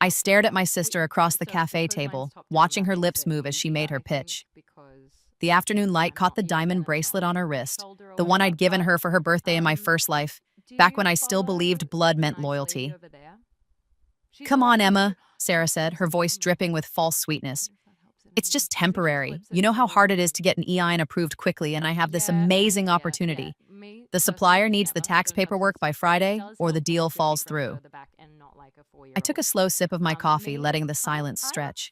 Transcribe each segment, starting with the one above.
I stared at my sister across the cafe table, watching her lips move as she made her pitch. The afternoon light caught the diamond bracelet on her wrist, the one I'd given her for her birthday in my first life, back when I still believed blood meant loyalty. Come on, Emma, Sarah said, her voice dripping with false sweetness. It's just temporary. You know how hard it is to get an EIN approved quickly, and I have this amazing opportunity. The supplier needs the tax paperwork by Friday, or the deal falls through. I took a slow sip of my coffee, letting the silence stretch.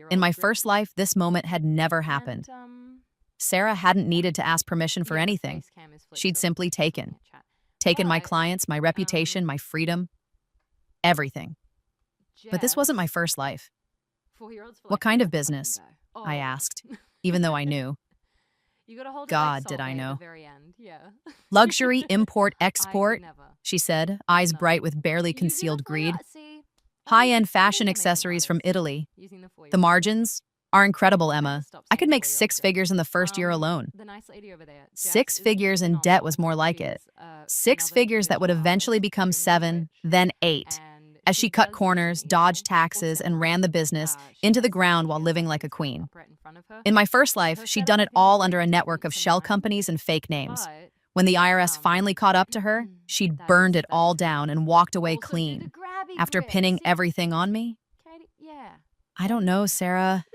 In my first life, this moment had never happened. Sarah hadn't needed to ask permission for anything. She'd simply taken my clients, my reputation, my freedom, everything. But this wasn't my first life. What kind of business? I asked, even though I knew. God, did I know. Luxury import-export, she said, eyes bright with barely concealed greed. High-end fashion accessories from Italy. The margins are incredible, Emma. I could make 6 figures in the first year alone. 6 figures in debt was more like it. 6 figures that would eventually become 7, then 8. As she cut corners, dodged taxes, and ran the business into the ground while living like a queen. In my first life, she'd done it all under a network of shell companies and fake names. When the IRS finally caught up to her, she'd burned it all down and walked away clean. After pinning everything on me? I don't know, Sarah.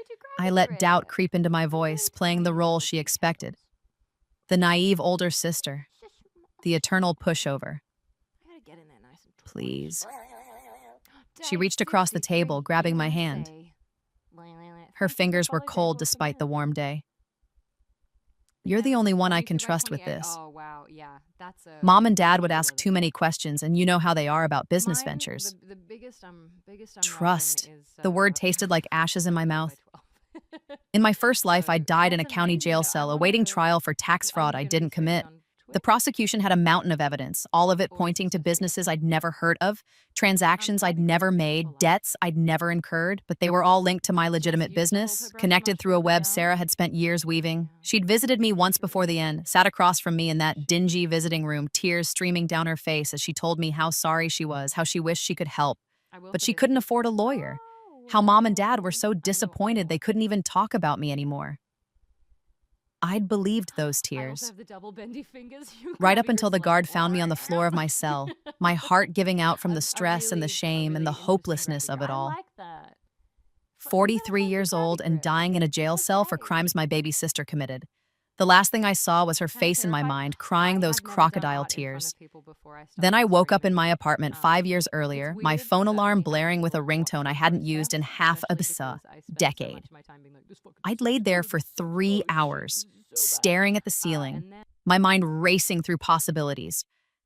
I let doubt creep into my voice, playing the role she expected. The naive older sister. The eternal pushover. Please. She reached across the table, grabbing my hand. Her fingers were cold despite the warm day. You're the only one I can trust with this. Mom and Dad would ask too many questions, and you know how they are about business ventures. Trust. The word tasted like ashes in my mouth. In my first life, I died in a county jail cell awaiting trial for tax fraud I didn't commit. The prosecution had a mountain of evidence, all of it pointing to businesses I'd never heard of, transactions I'd never made, debts I'd never incurred, but they were all linked to my legitimate business, connected through a web Sarah had spent years weaving. She'd visited me once before the end, sat across from me in that dingy visiting room, tears streaming down her face as she told me how sorry she was, how she wished she could help. But she couldn't afford a lawyer. How Mom and Dad were so disappointed they couldn't even talk about me anymore. I'd believed those tears. Right up until the guard found me on the floor of my cell, my heart giving out from the stress and the shame and the hopelessness of it all. 43 years old and dying in a jail cell for crimes my baby sister committed. The last thing I saw was her face in my mind, crying those crocodile tears. Then I woke up in my apartment 5 years earlier, my phone alarm blaring with a ringtone I hadn't used in half a decade. I'd laid there for 3 hours, staring at the ceiling, my mind racing through possibilities.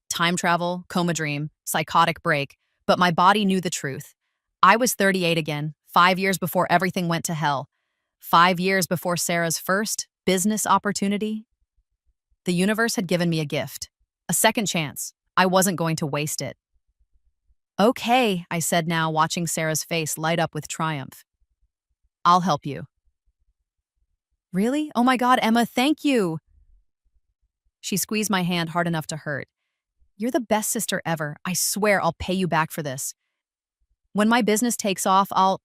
Time travel, coma dream, psychotic break, but my body knew the truth. I was 38 again, 5 years before everything went to hell. 5 years before Sarah's first business opportunity. The universe had given me a gift, a second chance. I wasn't going to waste it. Okay, I said now, watching Sarah's face light up with triumph. I'll help you. Really? Oh my God, Emma, thank you. She squeezed my hand hard enough to hurt. You're the best sister ever. I swear I'll pay you back for this. When my business takes off, I'll...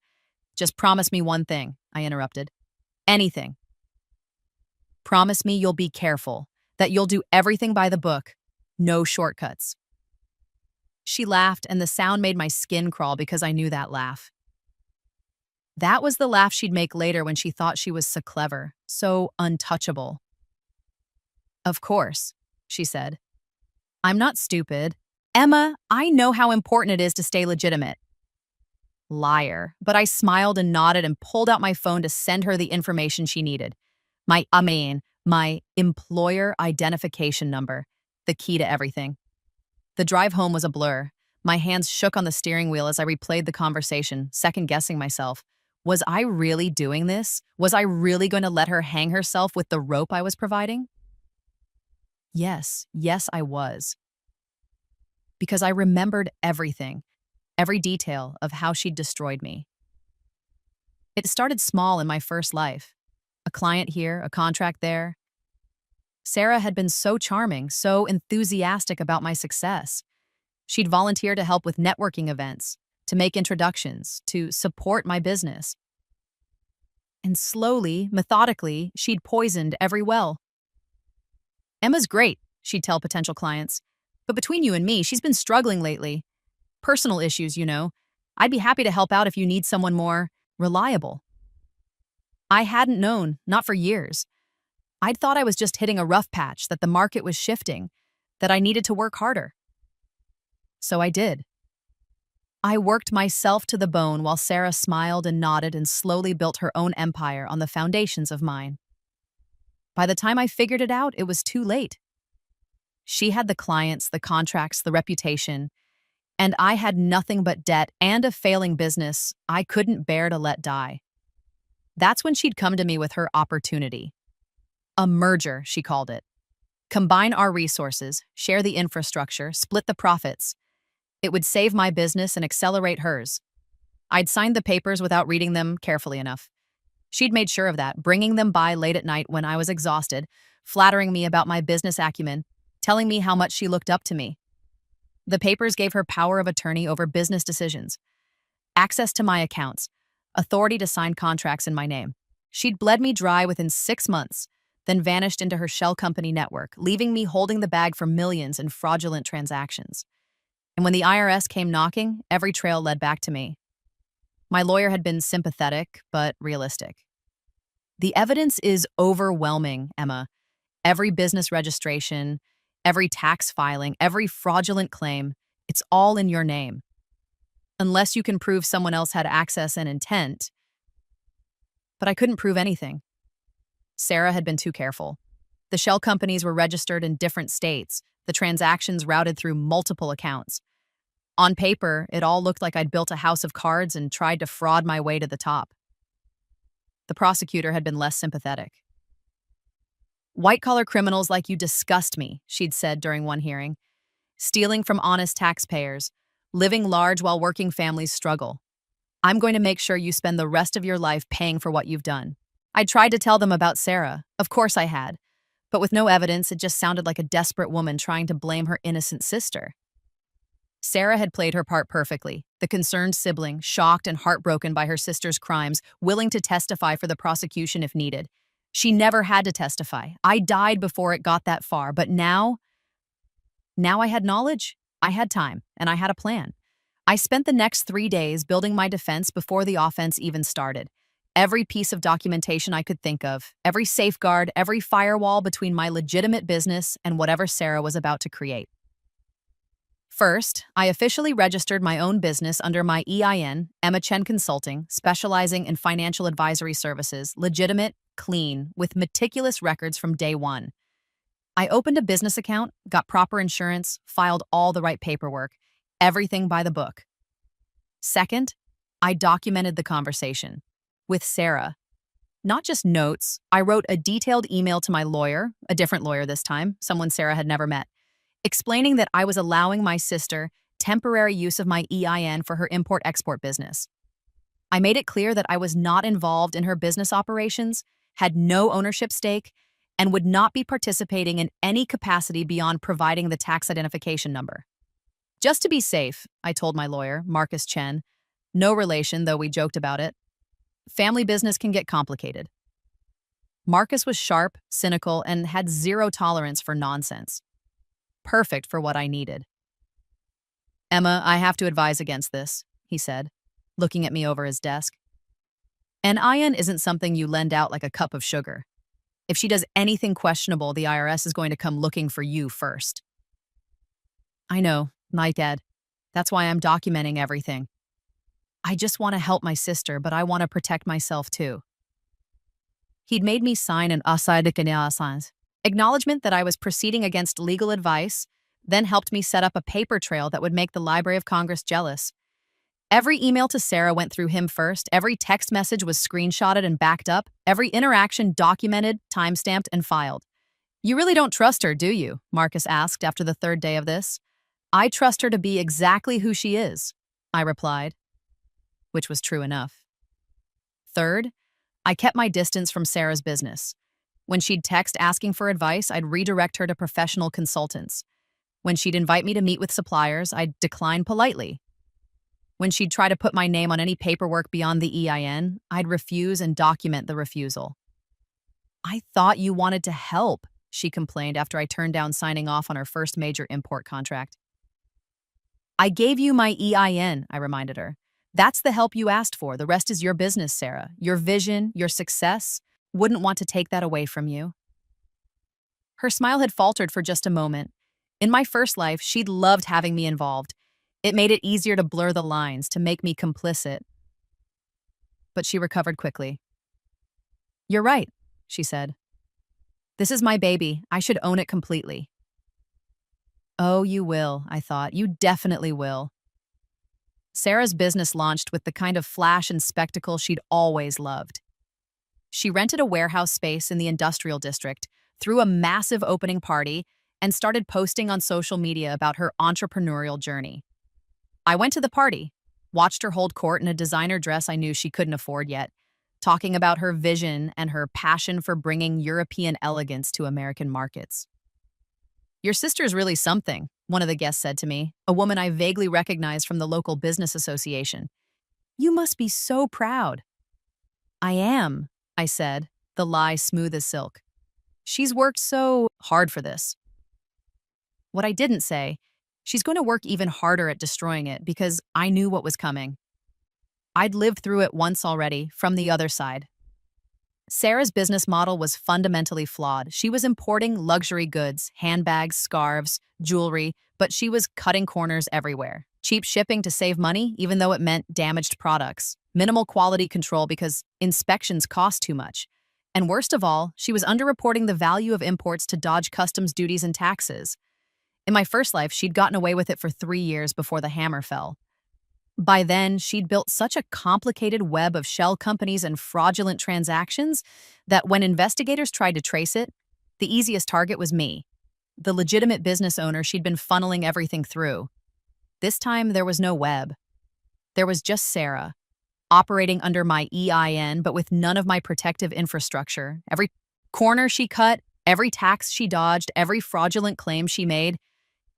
Just promise me one thing, I interrupted. Anything. Promise me you'll be careful, that you'll do everything by the book, no shortcuts. She laughed, and the sound made my skin crawl because I knew that laugh. That was the laugh she'd make later when she thought she was so clever, so untouchable. Of course, she said. I'm not stupid. Emma, I know how important it is to stay legitimate. Liar. But I smiled and nodded and pulled out my phone to send her the information she needed. My employer identification number, the key to everything. The drive home was a blur. My hands shook on the steering wheel as I replayed the conversation, second-guessing myself. Was I really doing this? Was I really going to let her hang herself with the rope I was providing? Yes, I was. Because I remembered everything, every detail of how she'd destroyed me. It started small in my first life. A client here, a contract there. Sarah had been so charming, so enthusiastic about my success. She'd volunteer to help with networking events, to make introductions, to support my business. And slowly, methodically, she'd poisoned every well. Emma's great, she'd tell potential clients. But between you and me, she's been struggling lately. Personal issues, you know. I'd be happy to help out if you need someone more reliable. I hadn't known, not for years. I'd thought I was just hitting a rough patch, that the market was shifting, that I needed to work harder. So I did. I worked myself to the bone while Sarah smiled and nodded and slowly built her own empire on the foundations of mine. By the time I figured it out, it was too late. She had the clients, the contracts, the reputation, and I had nothing but debt and a failing business I couldn't bear to let die. That's when she'd come to me with her opportunity. A merger, she called it. Combine our resources, share the infrastructure, split the profits. It would save my business and accelerate hers. I'd signed the papers without reading them carefully enough. She'd made sure of that, bringing them by late at night when I was exhausted, flattering me about my business acumen, telling me how much she looked up to me. The papers gave her power of attorney over business decisions, access to my accounts, authority to sign contracts in my name. She'd bled me dry within 6 months, then vanished into her shell company network, leaving me holding the bag for millions in fraudulent transactions. And when the IRS came knocking, every trail led back to me. My lawyer had been sympathetic, but realistic. The evidence is overwhelming, Emma. Every business registration, every tax filing, every fraudulent claim, it's all in your name. Unless you can prove someone else had access and intent. But I couldn't prove anything. Sarah had been too careful. The shell companies were registered in different states, the transactions routed through multiple accounts. On paper, it all looked like I'd built a house of cards and tried to fraud my way to the top. The prosecutor had been less sympathetic. "White-collar criminals like you disgust me," she'd said during one hearing. "Stealing from honest taxpayers, living large while working families struggle. I'm going to make sure you spend the rest of your life paying for what you've done." I tried to tell them about Sarah. Of course I had. But with no evidence, it just sounded like a desperate woman trying to blame her innocent sister. Sarah had played her part perfectly, the concerned sibling, shocked and heartbroken by her sister's crimes, willing to testify for the prosecution if needed. She never had to testify. I died before it got that far, but now I had knowledge, I had time, and I had a plan. I spent the next 3 days building my defense before the offense even started. Every piece of documentation I could think of, every safeguard, every firewall between my legitimate business and whatever Sarah was about to create. First, I officially registered my own business under my EIN, Emma Chen Consulting, specializing in financial advisory services, legitimate, clean, with meticulous records from day one. I opened a business account, got proper insurance, filed all the right paperwork, everything by the book. Second, I documented the conversation with Sarah. Not just notes, I wrote a detailed email to my lawyer, a different lawyer this time, someone Sarah had never met, explaining that I was allowing my sister temporary use of my EIN for her import-export business. I made it clear that I was not involved in her business operations, had no ownership stake, and would not be participating in any capacity beyond providing the tax identification number. Just to be safe, I told my lawyer, Marcus Chen, no relation, though we joked about it. Family business can get complicated. Marcus was sharp, cynical, and had zero tolerance for nonsense. Perfect for what I needed. "Emma, I have to advise against this," he said, looking at me over his desk. "An IN isn't something you lend out like a cup of sugar. If she does anything questionable, the IRS is going to come looking for you first." "I know, my dad. That's why I'm documenting everything. I just want to help my sister, but I want to protect myself too." He'd made me sign an acknowledgement that I was proceeding against legal advice, then helped me set up a paper trail that would make the Library of Congress jealous. Every email to Sarah went through him first, every text message was screenshotted and backed up, every interaction documented, timestamped, and filed. "You really don't trust her, do you?" Marcus asked after the 3rd day of this. "I trust her to be exactly who she is," I replied, which was true enough. Third, I kept my distance from Sarah's business. When she'd text asking for advice, I'd redirect her to professional consultants. When she'd invite me to meet with suppliers, I'd decline politely. When she'd try to put my name on any paperwork beyond the EIN, I'd refuse and document the refusal. I thought you wanted to help, she complained after I turned down signing off on her first major import contract. I gave you my EIN, I reminded her. That's the help you asked for. The rest is your business, Sarah. Your vision, your success. Wouldn't want to take that away from you. Her smile had faltered for just a moment. In my first life, she'd loved having me involved. It made it easier to blur the lines, to make me complicit. But she recovered quickly. You're right, she said. This is my baby. I should own it completely. Oh, you will, I thought. You definitely will. Sarah's business launched with the kind of flash and spectacle she'd always loved. She rented a warehouse space in the industrial district, threw a massive opening party, and started posting on social media about her entrepreneurial journey. I went to the party, watched her hold court in a designer dress I knew she couldn't afford yet, talking about her vision and her passion for bringing European elegance to American markets. Your sister's really something, one of the guests said to me, a woman I vaguely recognized from the local business association. You must be so proud. I am, I said, the lie smooth as silk. She's worked so hard for this. What I didn't say, she's going to work even harder at destroying it because I knew what was coming. I'd lived through it once already, from the other side. Sarah's business model was fundamentally flawed. She was importing luxury goods, handbags, scarves, jewelry, but she was cutting corners everywhere. Cheap shipping to save money, even though it meant damaged products. Minimal quality control because inspections cost too much. And worst of all, she was underreporting the value of imports to dodge customs duties and taxes. In my first life, she'd gotten away with it for 3 years before the hammer fell. By then, she'd built such a complicated web of shell companies and fraudulent transactions that when investigators tried to trace it, the easiest target was me, the legitimate business owner she'd been funneling everything through. This time, there was no web. There was just Sarah, operating under my EIN, but with none of my protective infrastructure. Every corner she cut, every tax she dodged, every fraudulent claim she made,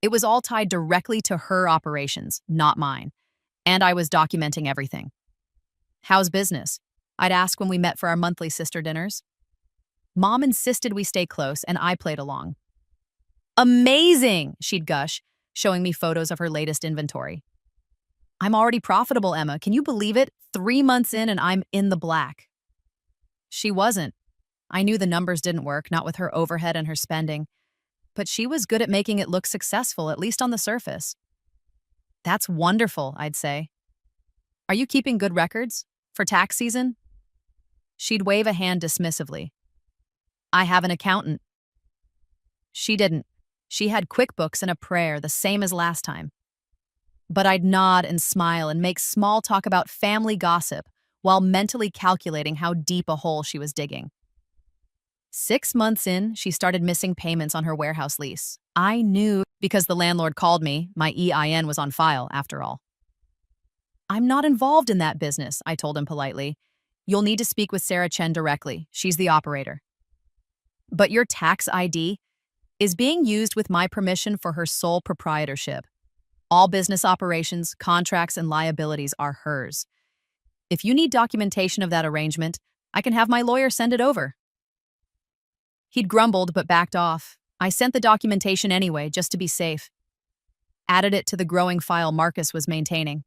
it was all tied directly to her operations, not mine. And I was documenting everything. How's business? I'd ask when we met for our monthly sister dinners. Mom insisted we stay close, and I played along. Amazing, she'd gush, showing me photos of her latest inventory. I'm already profitable, Emma. Can you believe it? 3 months in and I'm in the black. She wasn't. I knew the numbers didn't work, not with her overhead and her spending. But she was good at making it look successful, at least on the surface. That's wonderful, I'd say. Are you keeping good records? For tax season? She'd wave a hand dismissively. I have an accountant. She didn't. She had QuickBooks and a prayer, the same as last time. But I'd nod and smile and make small talk about family gossip while mentally calculating how deep a hole she was digging. 6 months in, she started missing payments on her warehouse lease. I knew because the landlord called me. My EIN was on file, after all. I'm not involved in that business, I told him politely. You'll need to speak with Sarah Chen directly. She's the operator. But your tax ID is being used with my permission for her sole proprietorship. All business operations, contracts, and liabilities are hers. If you need documentation of that arrangement, I can have my lawyer send it over. He'd grumbled but backed off. I sent the documentation anyway, just to be safe. Added it to the growing file Marcus was maintaining.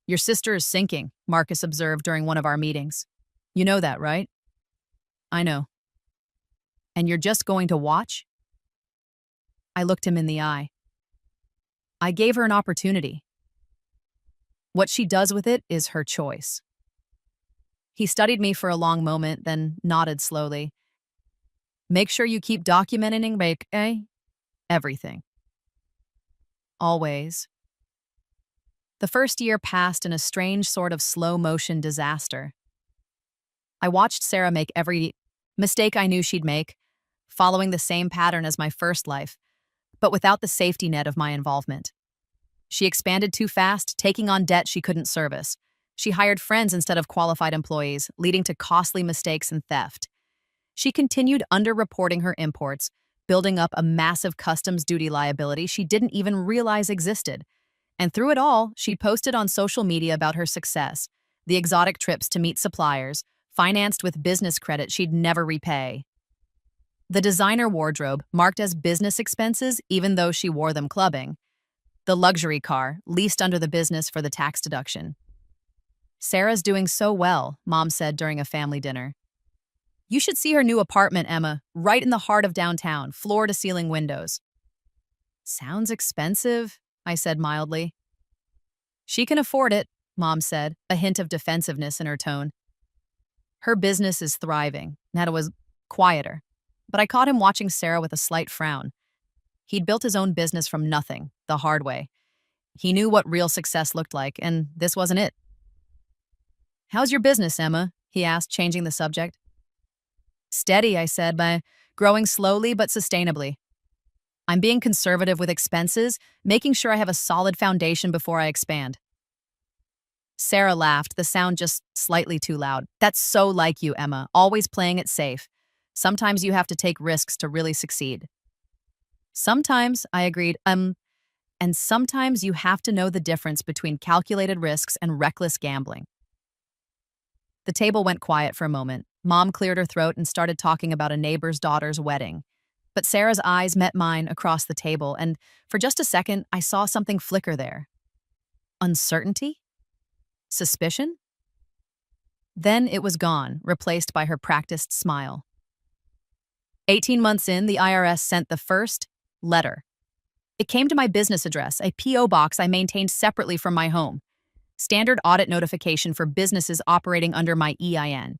Your sister is sinking, Marcus observed during one of our meetings. You know that, right? I know. And you're just going to watch? I looked him in the eye. I gave her an opportunity. What she does with it is her choice. He studied me for a long moment, then nodded slowly. Make sure you keep documenting everything. Always. The first year passed in a strange sort of slow-motion disaster. I watched Sarah make every mistake I knew she'd make, following the same pattern as my first life, but without the safety net of my involvement. She expanded too fast, taking on debt she couldn't service. She hired friends instead of qualified employees, leading to costly mistakes and theft. She continued underreporting her imports, building up a massive customs duty liability she didn't even realize existed. And through it all, she posted on social media about her success, the exotic trips to meet suppliers, financed with business credit she'd never repay. The designer wardrobe, marked as business expenses even though she wore them clubbing. The luxury car, leased under the business for the tax deduction. Sarah's doing so well, Mom said during a family dinner. You should see her new apartment, Emma, right in the heart of downtown, floor-to-ceiling windows. Sounds expensive, I said mildly. She can afford it, Mom said, a hint of defensiveness in her tone. Her business is thriving. Netta was quieter, but I caught him watching Sarah with a slight frown. He'd built his own business from nothing, the hard way. He knew what real success looked like, and this wasn't it. How's your business, Emma? He asked, changing the subject. Steady, I said, by growing slowly but sustainably. I'm being conservative with expenses, making sure I have a solid foundation before I expand. Sarah laughed, the sound just slightly too loud. That's so like you, Emma, always playing it safe. Sometimes you have to take risks to really succeed. Sometimes, I agreed, and sometimes you have to know the difference between calculated risks and reckless gambling. The table went quiet for a moment. Mom cleared her throat and started talking about a neighbor's daughter's wedding. But Sarah's eyes met mine across the table, and for just a second, I saw something flicker there. Uncertainty? Suspicion? Then it was gone, replaced by her practiced smile. 18 months in, the IRS sent the first letter. It came to my business address, a P.O. box I maintained separately from my home. Standard audit notification for businesses operating under my EIN.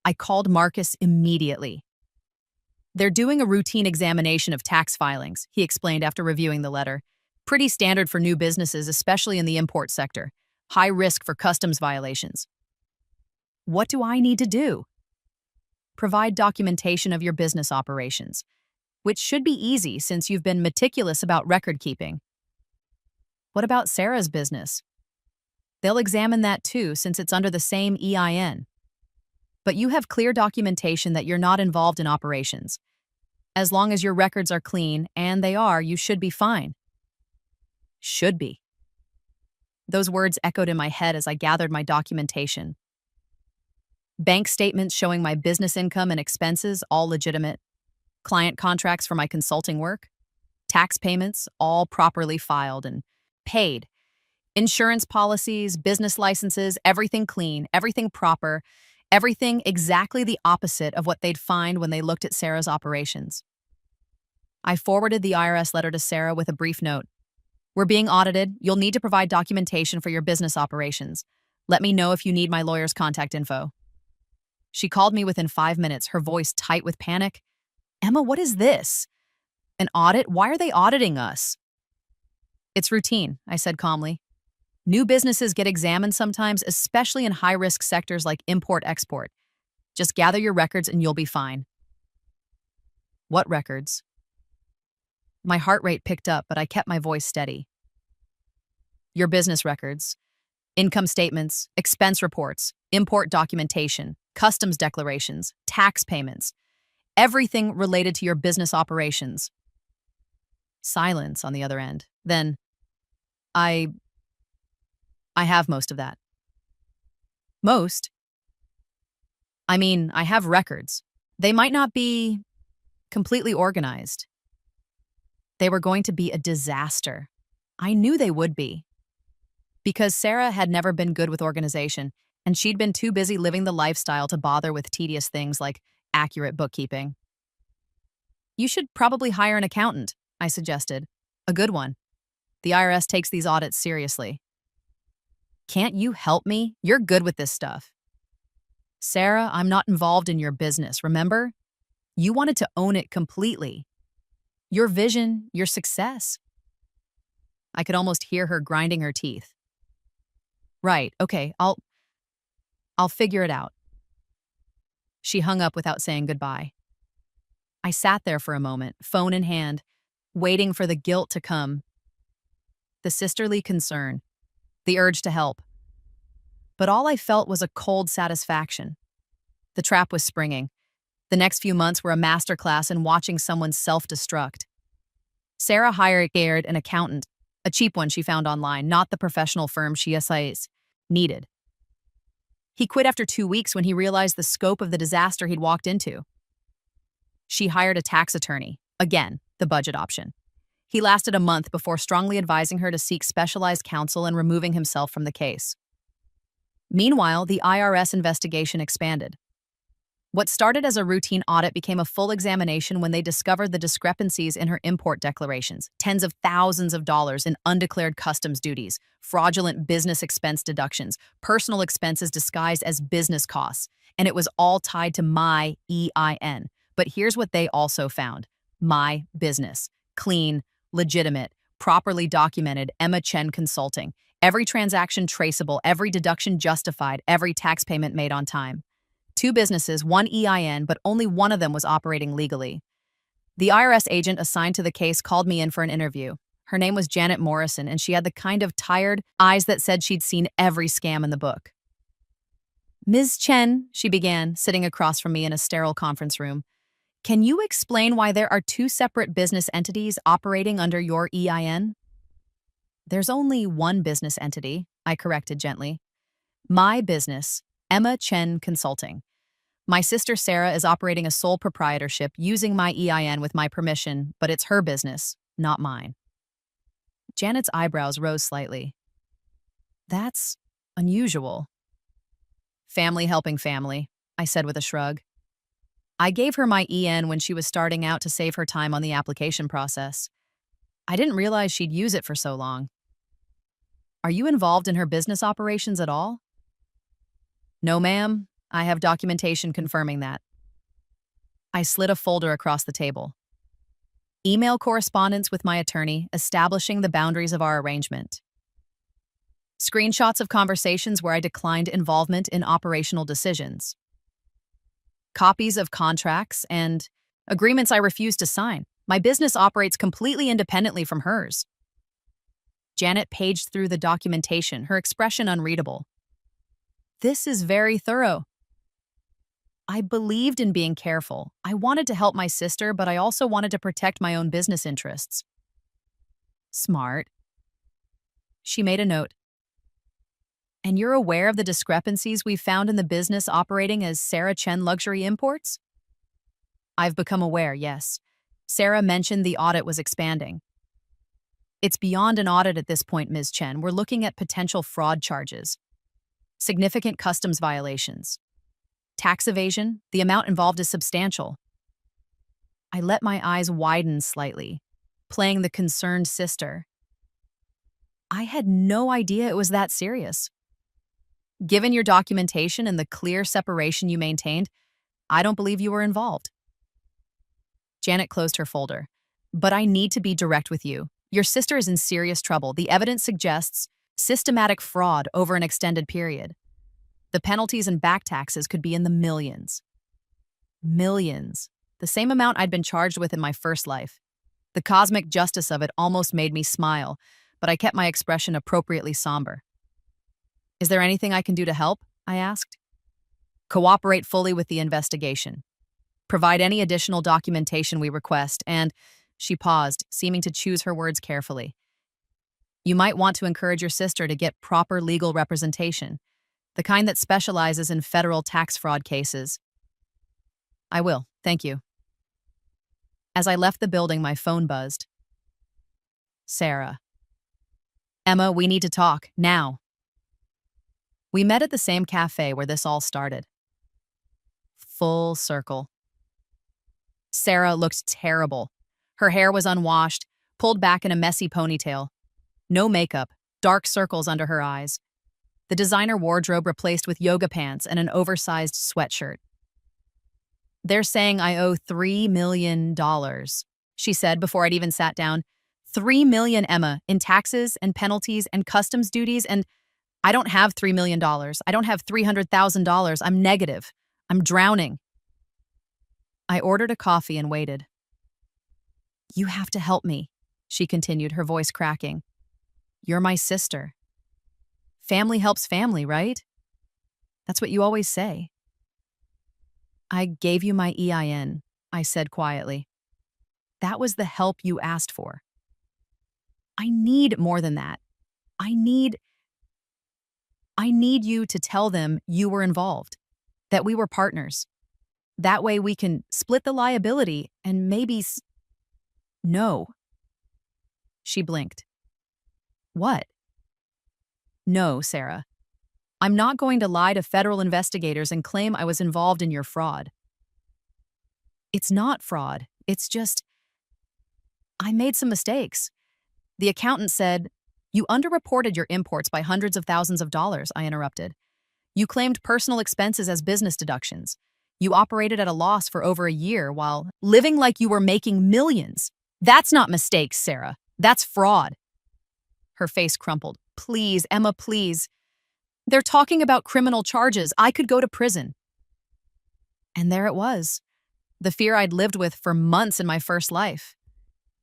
I called Marcus immediately. They're doing a routine examination of tax filings, he explained after reviewing the letter. Pretty standard for new businesses, especially in the import sector. High risk for customs violations. What do I need to do? Provide documentation of your business operations, which should be easy since you've been meticulous about record keeping. What about Sarah's business? They'll examine that too, since it's under the same EIN. But you have clear documentation that you're not involved in operations. As long as your records are clean, and they are, you should be fine. Should be. Those words echoed in my head as I gathered my documentation. Bank statements showing my business income and expenses, all legitimate. Client contracts for my consulting work. Tax payments, all properly filed and paid. Insurance policies, business licenses, everything clean, everything proper, everything exactly the opposite of what they'd find when they looked at Sarah's operations. I forwarded the IRS letter to Sarah with a brief note. We're being audited. You'll need to provide documentation for your business operations. Let me know if you need my lawyer's contact info. She called me within 5 minutes, her voice tight with panic. Emma, what is this? An audit? Why are they auditing us? It's routine, I said calmly. New businesses get examined sometimes, especially in high-risk sectors like import-export. Just gather your records and you'll be fine. What records? My heart rate picked up, but I kept my voice steady. Your business records, income statements, expense reports, import documentation, customs declarations, tax payments, everything related to your business operations. Silence on the other end. Then, I have most of that. Most? I mean, I have records. They might not be completely organized. They were going to be a disaster. I knew they would be. Because Sarah had never been good with organization, and she'd been too busy living the lifestyle to bother with tedious things like accurate bookkeeping. You should probably hire an accountant, I suggested. A good one. The IRS takes these audits seriously. Can't you help me? You're good with this stuff. Sarah, I'm not involved in your business, remember? You wanted to own it completely. Your vision, your success. I could almost hear her grinding her teeth. Right, okay, I'll figure it out. She hung up without saying goodbye. I sat there for a moment, phone in hand, waiting for the guilt to come. The sisterly concern, the urge to help. But all I felt was a cold satisfaction. The trap was springing. The next few months were a masterclass in watching someone self-destruct. Sarah hired an accountant, A cheap one she found online, not the professional firm she needed. He quit after 2 weeks when he realized the scope of the disaster he'd walked into. She hired a tax attorney. Again, the budget option. He lasted a month before strongly advising her to seek specialized counsel and removing himself from the case. Meanwhile, the IRS investigation expanded. What started as a routine audit became a full examination when they discovered the discrepancies in her import declarations, tens of thousands of dollars in undeclared customs duties, fraudulent business expense deductions, personal expenses disguised as business costs, and it was all tied to my EIN. But here's what they also found. My business. Clean, legitimate, properly documented, Emma Chen Consulting. Every transaction traceable, every deduction justified, every tax payment made on time. 2 businesses, 1 EIN, but only one of them was operating legally. The IRS agent assigned to the case called me in for an interview. Her name was Janet Morrison, and she had the kind of tired eyes that said she'd seen every scam in the book. "Ms. Chen," she began, sitting across from me in a sterile conference room, "can you explain why there are 2 separate business entities operating under your EIN?" "There's only one business entity," I corrected gently. "My business, Emma Chen Consulting. My sister Sarah is operating a sole proprietorship using my EIN with my permission, but it's her business, not mine." Janet's eyebrows rose slightly. "That's unusual." "Family helping family," I said with a shrug. "I gave her my EIN when she was starting out to save her time on the application process. I didn't realize she'd use it for so long." "Are you involved in her business operations at all?" "No, ma'am. I have documentation confirming that." I slid a folder across the table. Email correspondence with my attorney establishing the boundaries of our arrangement. Screenshots of conversations where I declined involvement in operational decisions. Copies of contracts and agreements I refused to sign. My business operates completely independently from hers. Janet paged through the documentation, her expression unreadable. "This is very thorough." I believed in being careful. I wanted to help my sister, but I also wanted to protect my own business interests. "Smart." She made a note. "And you're aware of the discrepancies we found in the business operating as Sarah Chen Luxury Imports?" "I've become aware, yes. Sarah mentioned the audit was expanding." "It's beyond an audit at this point, Ms. Chen. We're looking at potential fraud charges. Significant customs violations. Tax evasion, the amount involved is substantial." I let my eyes widen slightly, playing the concerned sister. I had no idea it was that serious. "Given your documentation and the clear separation you maintained, I don't believe you were involved." Janet closed her folder. "But I need to be direct with you. Your sister is in serious trouble. The evidence suggests systematic fraud over an extended period. The penalties and back taxes could be in the millions." Millions. The same amount I'd been charged with in my first life. The cosmic justice of it almost made me smile, but I kept my expression appropriately somber. "Is there anything I can do to help?" I asked. "Cooperate fully with the investigation. Provide any additional documentation we request, and—" She paused, seeming to choose her words carefully. "You might want to encourage your sister to get proper legal representation. The kind that specializes in federal tax fraud cases." "I will, thank you." As I left the building, my phone buzzed. Sarah. "Emma, we need to talk, now." We met at the same cafe where this all started. Full circle. Sarah looked terrible. Her hair was unwashed, pulled back in a messy ponytail. No makeup, dark circles under her eyes. The designer wardrobe replaced with yoga pants and an oversized sweatshirt. "They're saying I owe $3 million, she said before I'd even sat down. $3 million, Emma, in taxes and penalties and customs duties, and I don't have $3 million. I don't have $300,000. I'm negative. I'm drowning." I ordered a coffee and waited. "You have to help me," she continued, her voice cracking. "You're my sister. Family helps family, right? That's what you always say." "I gave you my EIN," I said quietly. "That was the help you asked for." I need more than that. I need I need you to tell them you were involved, that we were partners. That way we can split the liability and No. She blinked. What? No, Sarah. I'm not going to lie to federal investigators and claim I was involved in your fraud. It's not fraud. It's just, I made some mistakes. The accountant said, "You underreported your imports by hundreds of thousands of dollars," I interrupted. "You claimed personal expenses as business deductions. You operated at a loss for over a year while living like you were making millions. That's not mistakes, Sarah. That's fraud." Her face crumpled. "Please, Emma, please. They're talking about criminal charges. I could go to prison." And there it was. The fear I'd lived with for months in my first life.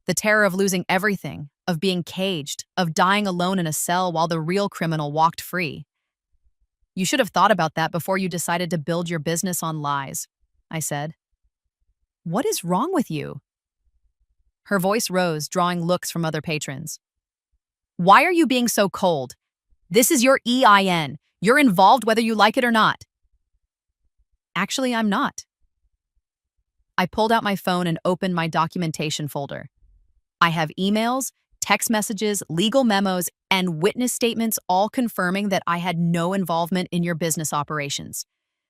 The terror of losing everything, of being caged, of dying alone in a cell while the real criminal walked free. "You should have thought about that before you decided to build your business on lies," I said. "What is wrong with you?" Her voice rose, drawing looks from other patrons. "Why are you being so cold? This is your EIN. You're involved whether you like it or not." "Actually, I'm not." I pulled out my phone and opened my documentation folder. I have emails, text messages, legal memos, and witness statements all confirming that I had no involvement in your business operations.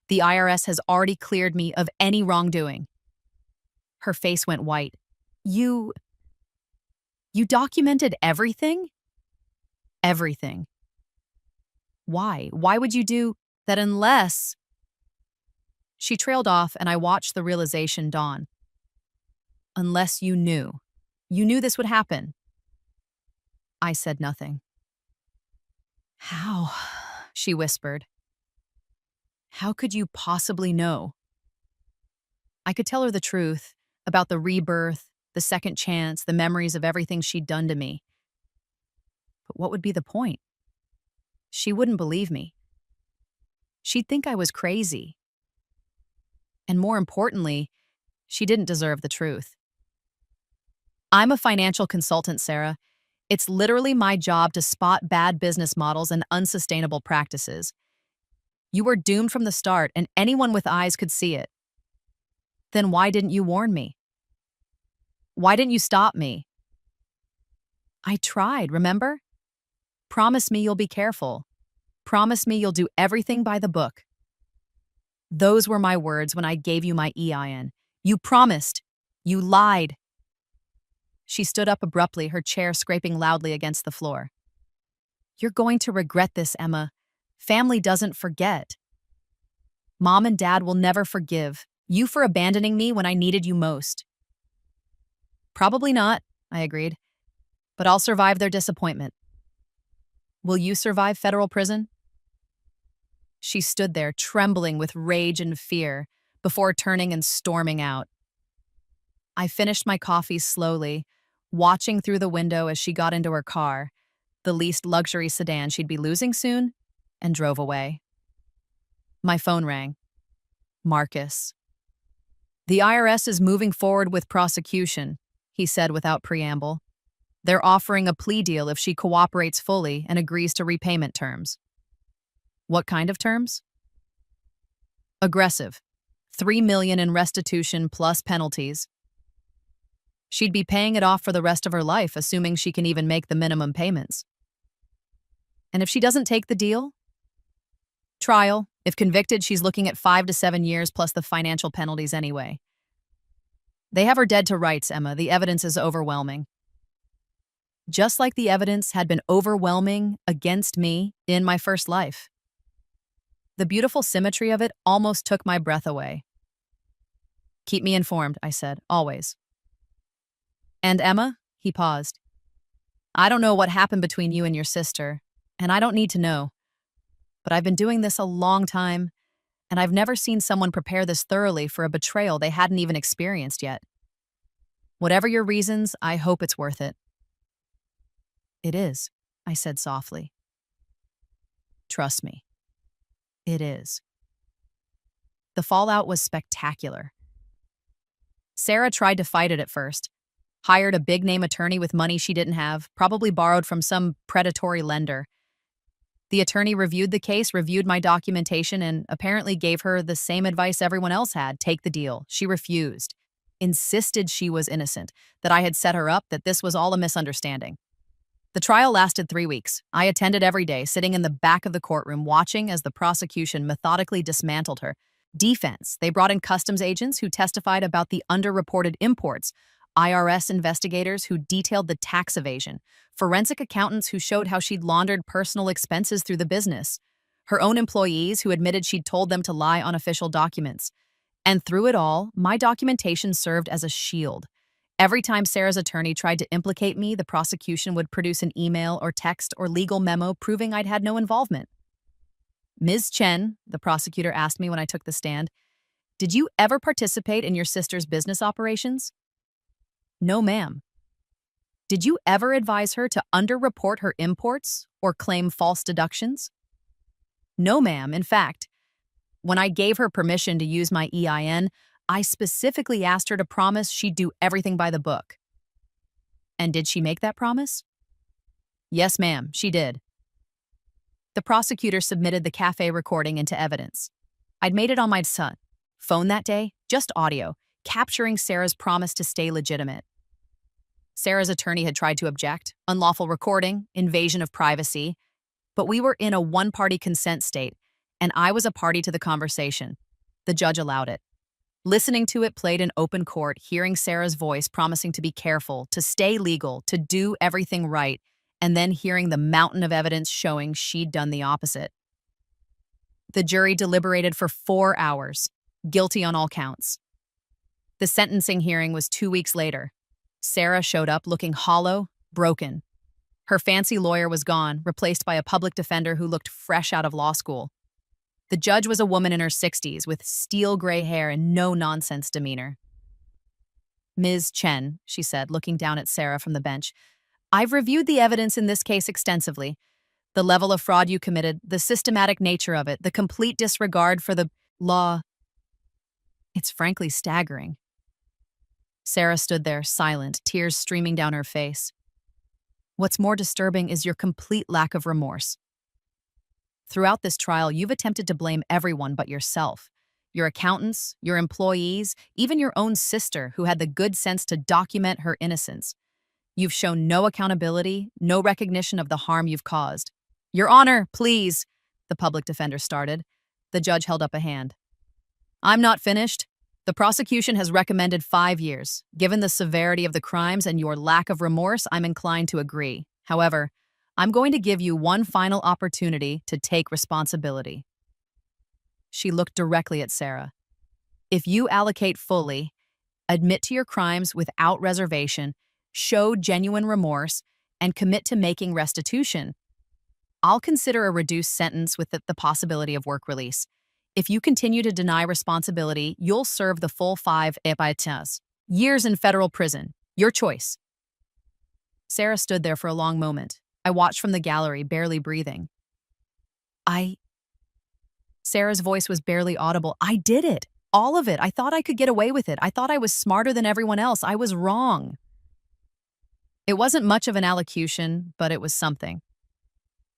The IRS has already cleared me of any wrongdoing. Her face went white. You documented everything?" "Everything." "Why? Why would you do that unless—" She trailed off, and I watched the realization dawn. "Unless you knew. You knew this would happen." I said nothing. "How?" she whispered. "How could you possibly know?" I could tell her the truth about the rebirth, the second chance, the memories of everything she'd done to me. But what would be the point? She wouldn't believe me. She'd think I was crazy. And more importantly, she didn't deserve the truth. I'm a financial consultant, Sarah. It's literally my job to spot bad business models and unsustainable practices. You were doomed from the start, and anyone with eyes could see it. Then why didn't you warn me? Why didn't you stop me? I tried, remember? Promise me you'll be careful. Promise me you'll do everything by the book. Those were my words when I gave you my EIN. You promised. You lied. She stood up abruptly, her chair scraping loudly against the floor. You're going to regret this, Emma. Family doesn't forget. Mom and Dad will never forgive you for abandoning me when I needed you most. Probably not, I agreed, but I'll survive their disappointment. Will you survive federal prison? She stood there, trembling with rage and fear, before turning and storming out. I finished my coffee slowly, watching through the window as she got into her car, the least luxury sedan she'd be losing soon, and drove away. My phone rang. Marcus. The IRS is moving forward with prosecution, he said without preamble. They're offering a plea deal if she cooperates fully and agrees to repayment terms. What kind of terms? Aggressive. $3 million in restitution plus penalties. She'd be paying it off for the rest of her life, assuming she can even make the minimum payments. And if she doesn't take the deal? Trial. If convicted, she's looking at 5 to 7 years plus the financial penalties anyway. They have her dead to rights, Emma. The evidence is overwhelming. Just like the evidence had been overwhelming against me in my first life. The beautiful symmetry of it almost took my breath away. Keep me informed, I said, always. And Emma? He paused. I don't know what happened between you and your sister, and I don't need to know. But I've been doing this a long time, and I've never seen someone prepare this thoroughly for a betrayal they hadn't even experienced yet. Whatever your reasons, I hope it's worth it. It is, I said softly. Trust me. It is. The fallout was spectacular. Sarah tried to fight it at first, hired a big-name attorney with money she didn't have, probably borrowed from some predatory lender. The attorney reviewed the case, reviewed my documentation, and apparently gave her the same advice everyone else had: take the deal. She refused, insisted she was innocent, that I had set her up, that this was all a misunderstanding. The trial lasted 3 weeks. I attended every day, sitting in the back of the courtroom, watching as the prosecution methodically dismantled her. Defense, they brought in customs agents who testified about the underreported imports, IRS investigators who detailed the tax evasion, forensic accountants who showed how she'd laundered personal expenses through the business, her own employees who admitted she'd told them to lie on official documents. And through it all, my documentation served as a shield. Every time Sarah's attorney tried to implicate me, the prosecution would produce an email or text or legal memo proving I'd had no involvement. Ms. Chen, the prosecutor asked me when I took the stand, did you ever participate in your sister's business operations? No, ma'am. Did you ever advise her to underreport her imports or claim false deductions? No, ma'am. In fact, when I gave her permission to use my EIN, I specifically asked her to promise she'd do everything by the book. And did she make that promise? Yes, ma'am, she did. The prosecutor submitted the cafe recording into evidence. I'd made it on my phone that day, just audio, capturing Sarah's promise to stay legitimate. Sarah's attorney had tried to object, unlawful recording, invasion of privacy, but we were in a one-party consent state, and I was a party to the conversation. The judge allowed it. Listening to it played in open court, hearing Sarah's voice promising to be careful, to stay legal, to do everything right, and then hearing the mountain of evidence showing she'd done the opposite. The jury deliberated for 4 hours, guilty on all counts. The sentencing hearing was 2 weeks later. Sarah showed up looking hollow, broken. Her fancy lawyer was gone, replaced by a public defender who looked fresh out of law school. The judge was a woman in her 60s with steel gray hair and no-nonsense demeanor. Ms. Chen, she said, looking down at Sarah from the bench, I've reviewed the evidence in this case extensively. The level of fraud you committed, the systematic nature of it, the complete disregard for the law. It's frankly staggering. Sarah stood there, silent, tears streaming down her face. What's more disturbing is your complete lack of remorse. Throughout this trial, you've attempted to blame everyone but yourself. Your accountants, your employees, even your own sister, who had the good sense to document her innocence. You've shown no accountability, no recognition of the harm you've caused. Your Honor, please, the public defender started. The judge held up a hand. I'm not finished. The prosecution has recommended 5 years. Given the severity of the crimes and your lack of remorse, I'm inclined to agree. However, I'm going to give you one final opportunity to take responsibility. She looked directly at Sarah. If you allocate fully, admit to your crimes without reservation, show genuine remorse, and commit to making restitution, I'll consider a reduced sentence with the possibility of work release. If you continue to deny responsibility, you'll serve the full 5 years in federal prison. Your choice. Sarah stood there for a long moment. I watched from the gallery, barely breathing. Sarah's voice was barely audible. I did it. All of it. I thought I could get away with it. I thought I was smarter than everyone else. I was wrong. It wasn't much of an allocution, but it was something.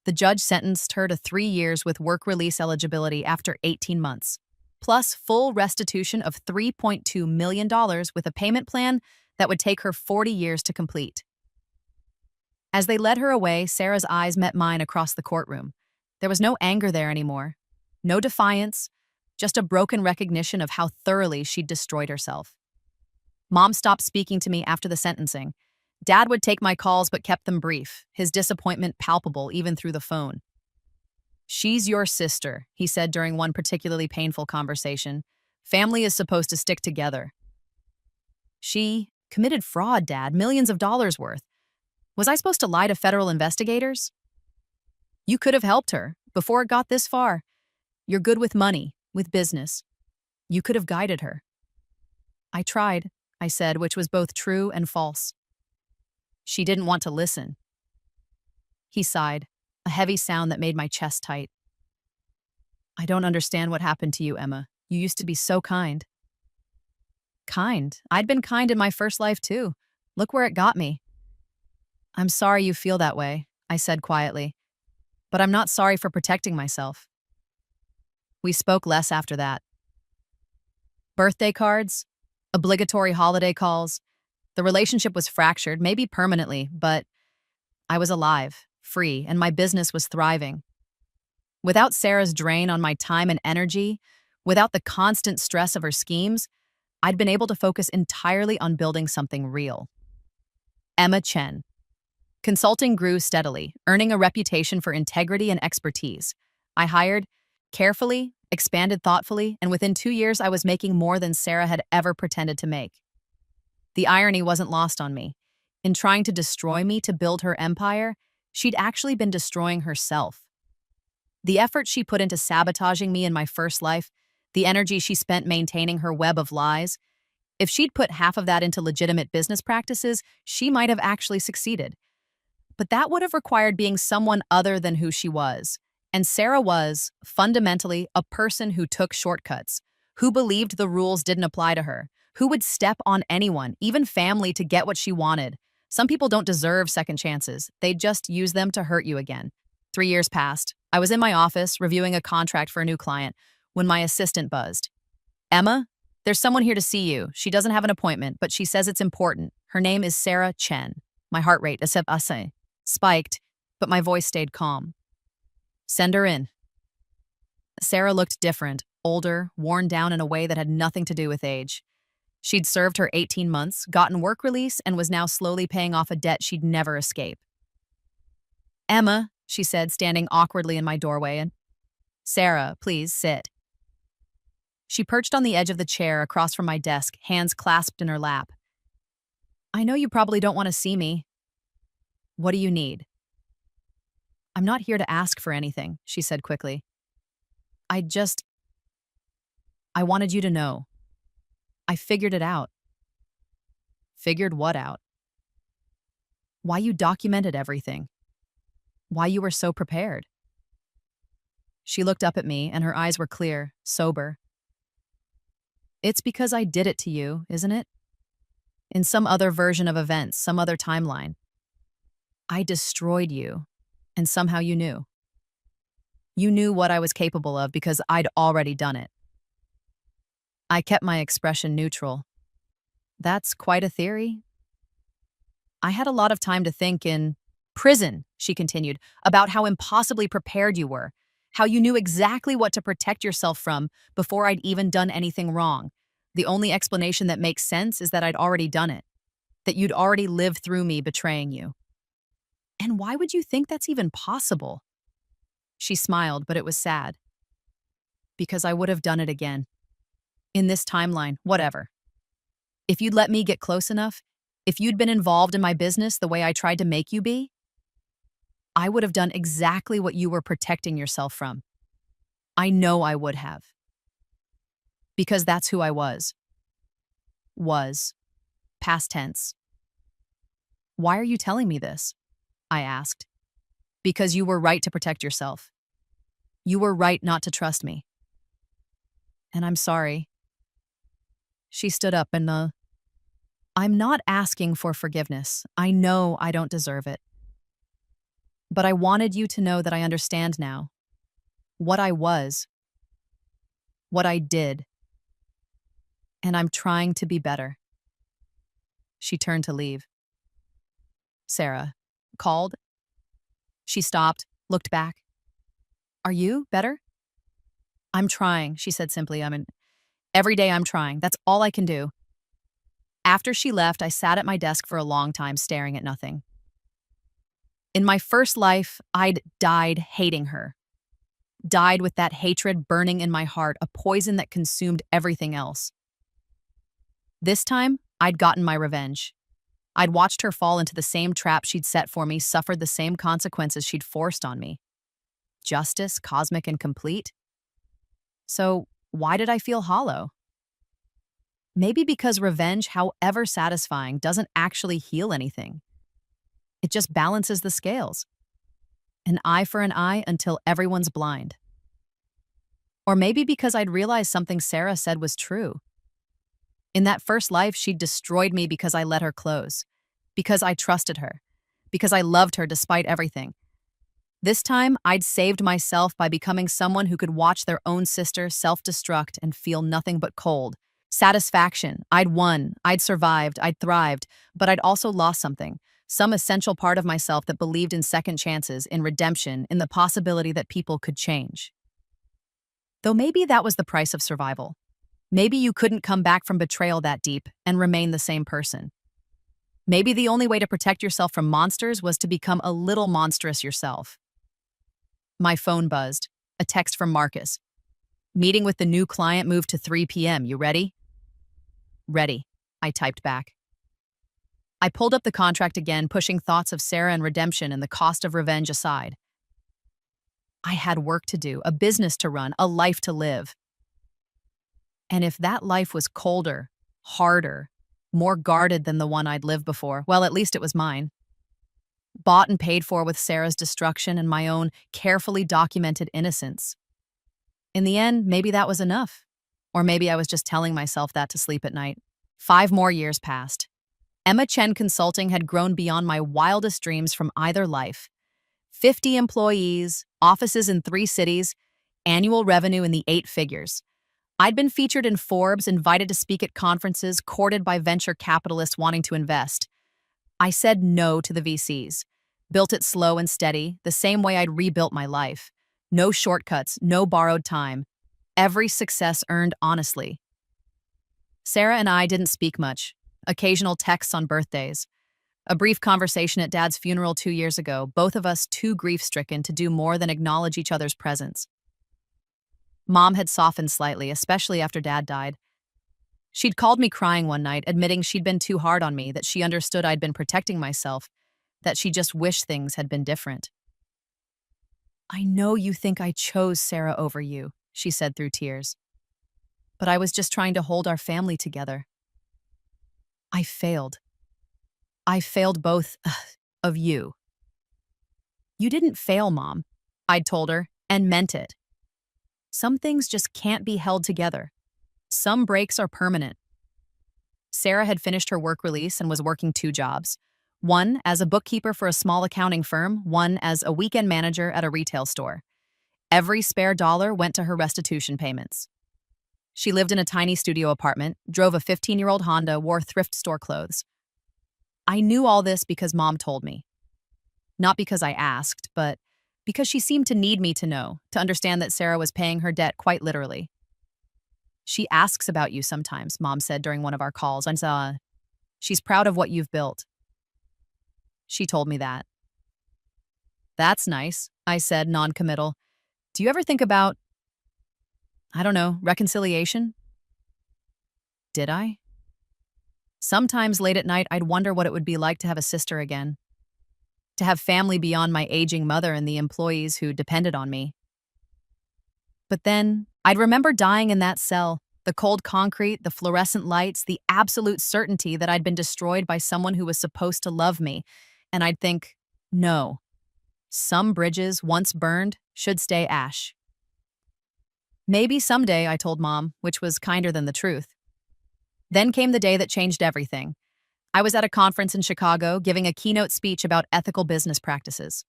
The judge sentenced her to 3 years with work release eligibility after 18 months, plus full restitution of $3.2 million with a payment plan that would take her 40 years to complete. As they led her away, Sarah's eyes met mine across the courtroom. There was no anger there anymore, no defiance, just a broken recognition of how thoroughly she'd destroyed herself. Mom stopped speaking to me after the sentencing. Dad would take my calls but kept them brief, his disappointment palpable even through the phone. She's your sister, he said during one particularly painful conversation. Family is supposed to stick together. She committed fraud, Dad, millions of dollars worth. Was I supposed to lie to federal investigators? You could have helped her before it got this far. You're good with money, with business. You could have guided her. I tried, I said, which was both true and false. She didn't want to listen. He sighed, a heavy sound that made my chest tight. I don't understand what happened to you, Emma. You used to be so kind. Kind? I'd been kind in my first life, too. Look where it got me. I'm sorry you feel that way, I said quietly, but I'm not sorry for protecting myself. We spoke less after that. Birthday cards, obligatory holiday calls. The relationship was fractured, maybe permanently, but I was alive, free, and my business was thriving. Without Sarah's drain on my time and energy, without the constant stress of her schemes, I'd been able to focus entirely on building something real. Emma Chen. Consulting grew steadily, earning a reputation for integrity and expertise. I hired carefully, expanded thoughtfully, and within 2 years I was making more than Sarah had ever pretended to make. The irony wasn't lost on me. In trying to destroy me to build her empire, she'd actually been destroying herself. The effort she put into sabotaging me in my first life, the energy she spent maintaining her web of lies, if she'd put half of that into legitimate business practices, she might have actually succeeded. But that would have required being someone other than who she was. And Sarah was, fundamentally, a person who took shortcuts, who believed the rules didn't apply to her, who would step on anyone, even family, to get what she wanted. Some people don't deserve second chances. They just use them to hurt you again. 3 years passed. I was in my office reviewing a contract for a new client when my assistant buzzed. Emma, there's someone here to see you. She doesn't have an appointment, but she says it's important. Her name is Sarah Chen. My heart rate spiked, but my voice stayed calm. Send her in. Sarah looked different, older, worn down in a way that had nothing to do with age. She'd served her 18 months, gotten work release, and was now slowly paying off a debt she'd never escape. Emma, she said, standing awkwardly in my doorway, and Sarah, please sit. She perched on the edge of the chair across from my desk, hands clasped in her lap. I know you probably don't want to see me. What do you need? I'm not here to ask for anything, she said quickly. I wanted you to know. I figured it out. Figured what out? Why you documented everything. Why you were so prepared. She looked up at me, and her eyes were clear, sober. It's because I did it to you, isn't it? In some other version of events, some other timeline. I destroyed you, and somehow you knew. You knew what I was capable of because I'd already done it. I kept my expression neutral. That's quite a theory. I had a lot of time to think in prison, she continued, about how impossibly prepared you were, how you knew exactly what to protect yourself from before I'd even done anything wrong. The only explanation that makes sense is that I'd already done it, that you'd already lived through me betraying you. And why would you think that's even possible? She smiled, but it was sad. Because I would have done it again. In this timeline, whatever. If you'd let me get close enough, if you'd been involved in my business the way I tried to make you be, I would have done exactly what you were protecting yourself from. I know I would have. Because that's who I was. Was. Past tense. Why are you telling me this? I asked. Because you were right to protect yourself. You were right not to trust me. And I'm sorry. She stood up and, I'm not asking for forgiveness. I know I don't deserve it. But I wanted you to know that I understand now. What I was. What I did. And I'm trying to be better. She turned to leave. Sarah called. She stopped, looked back. Are you better? I'm trying, she said simply. Every day I'm trying. That's all I can do. After she left, I sat at my desk for a long time staring at nothing. In my first life, I'd died hating her. Died with that hatred burning in my heart, a poison that consumed everything else. This time, I'd gotten my revenge. I'd watched her fall into the same trap she'd set for me, suffered the same consequences she'd forced on me. Justice, cosmic and complete. So, why did I feel hollow? Maybe because revenge, however satisfying, doesn't actually heal anything. It just balances the scales. An eye for an eye until everyone's blind. Or maybe because I'd realized something Sarah said was true. In that first life, she'd destroyed me because I let her close. because I trusted her, because I loved her despite everything. This time, I'd saved myself by becoming someone who could watch their own sister self-destruct and feel nothing but cold. Satisfaction. I'd won, I'd survived, I'd thrived, but I'd also lost something. Some essential part of myself that believed in second chances, in redemption, in the possibility that people could change. Though maybe that was the price of survival. Maybe you couldn't come back from betrayal that deep and remain the same person. Maybe the only way to protect yourself from monsters was to become a little monstrous yourself. My phone buzzed. A text from Marcus. Meeting with the new client moved to 3 p.m. You ready? Ready, I typed back. I pulled up the contract again, pushing thoughts of Sarah and redemption and the cost of revenge aside. I had work to do, a business to run, a life to live. And if that life was colder, harder, more guarded than the one I'd lived before, well, at least it was mine. Bought and paid for with Sarah's destruction and my own carefully documented innocence. In the end, maybe that was enough. Or maybe I was just telling myself that to sleep at night. 5 more years passed. Emma Chen Consulting had grown beyond my wildest dreams from either life. 50 employees, offices in 3 cities, annual revenue in the 8 figures. I'd been featured in Forbes, invited to speak at conferences, courted by venture capitalists wanting to invest. I said no to the VCs. Built it slow and steady, the same way I'd rebuilt my life. No shortcuts, no borrowed time. Every success earned honestly. Sarah and I didn't speak much. Occasional texts on birthdays. A brief conversation at Dad's funeral 2 years ago, both of us too grief-stricken to do more than acknowledge each other's presence. Mom had softened slightly, especially after Dad died. She'd called me crying one night, admitting she'd been too hard on me, that she understood I'd been protecting myself, that she just wished things had been different. I know you think I chose Sarah over you, she said through tears. But I was just trying to hold our family together. I failed. I failed both of you. You didn't fail, Mom, I'd told her, and meant it. Some things just can't be held together. Some breaks are permanent. Sarah had finished her work release and was working 2 jobs. One as a bookkeeper for a small accounting firm, one as a weekend manager at a retail store. Every spare dollar went to her restitution payments. She lived in a tiny studio apartment, drove a 15-year-old Honda, wore thrift store clothes. I knew all this because Mom told me. Not because I asked, but because she seemed to need me to know, to understand that Sarah was paying her debt quite literally. She asks about you sometimes, Mom said during one of our calls. She's proud of what you've built. She told me that. That's nice, I said, non-committal. Do you ever think about, reconciliation? Did I? Sometimes late at night, I'd wonder what it would be like to have a sister again. To have family beyond my aging mother and the employees who depended on me. But then, I'd remember dying in that cell, the cold concrete, the fluorescent lights, the absolute certainty that I'd been destroyed by someone who was supposed to love me, and I'd think, no. Some bridges, once burned, should stay ash. Maybe someday, I told Mom, which was kinder than the truth. Then came the day that changed everything. I was at a conference in Chicago giving a keynote speech about ethical business practices.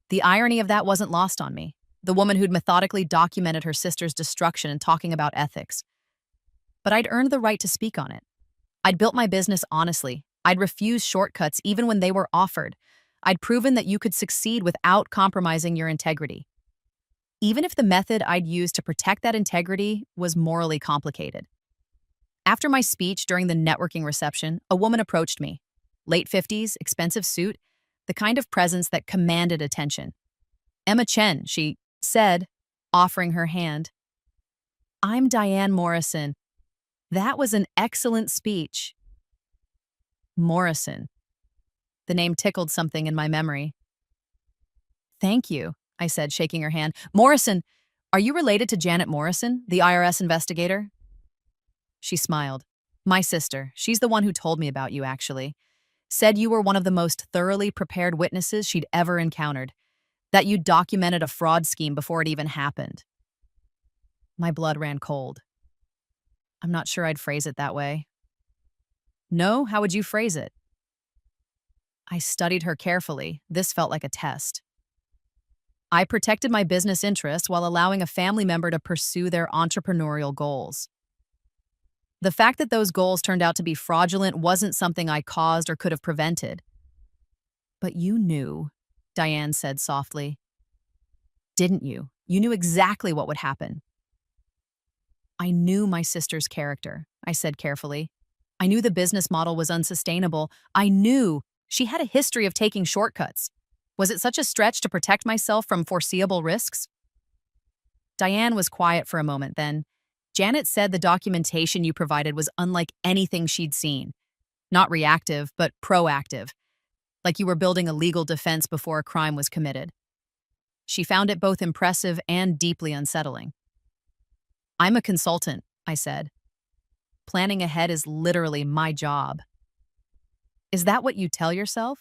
The irony of that wasn't lost on me, the woman who'd methodically documented her sister's destruction and talking about ethics. But I'd earned the right to speak on it. I'd built my business honestly. I'd refused shortcuts even when they were offered. I'd proven that you could succeed without compromising your integrity. Even if the method I'd used to protect that integrity was morally complicated. After my speech during the networking reception, a woman approached me. Late 50s, expensive suit, the kind of presence that commanded attention. Emma Chen, she said, offering her hand. I'm Diane Morrison. That was an excellent speech. Morrison. The name tickled something in my memory. Thank you, I said, shaking her hand. Morrison, are you related to Janet Morrison, the IRS investigator? She smiled. My sister, she's the one who told me about you, actually. Said you were one of the most thoroughly prepared witnesses she'd ever encountered. That you documented a fraud scheme before it even happened. My blood ran cold. I'm not sure I'd phrase it that way. No? How would you phrase it? I studied her carefully. This felt like a test. I protected my business interests while allowing a family member to pursue their entrepreneurial goals. The fact that those goals turned out to be fraudulent wasn't something I caused or could have prevented. But you knew, Diane said softly. Didn't you? You knew exactly what would happen. I knew my sister's character, I said carefully. I knew the business model was unsustainable. I knew she had a history of taking shortcuts. Was it such a stretch to protect myself from foreseeable risks? Diane was quiet for a moment then. Janet said the documentation you provided was unlike anything she'd seen. Not reactive, but proactive. Like you were building a legal defense before a crime was committed. She found it both impressive and deeply unsettling. I'm a consultant, I said. Planning ahead is literally my job. Is that what you tell yourself?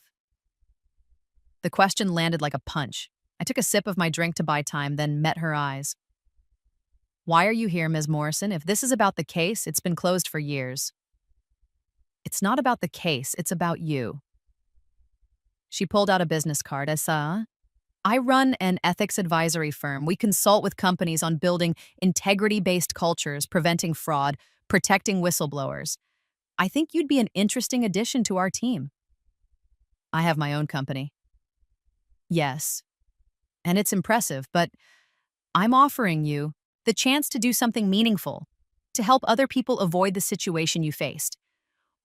The question landed like a punch. I took a sip of my drink to buy time, then met her eyes. Why are you here, Ms. Morrison? If this is about the case, it's been closed for years. It's not about the case, it's about you. She pulled out a business card. I run an ethics advisory firm. We consult with companies on building integrity-based cultures, preventing fraud, protecting whistleblowers. I think you'd be an interesting addition to our team. I have my own company. Yes, and it's impressive, but I'm offering you the chance to do something meaningful, to help other people avoid the situation you faced.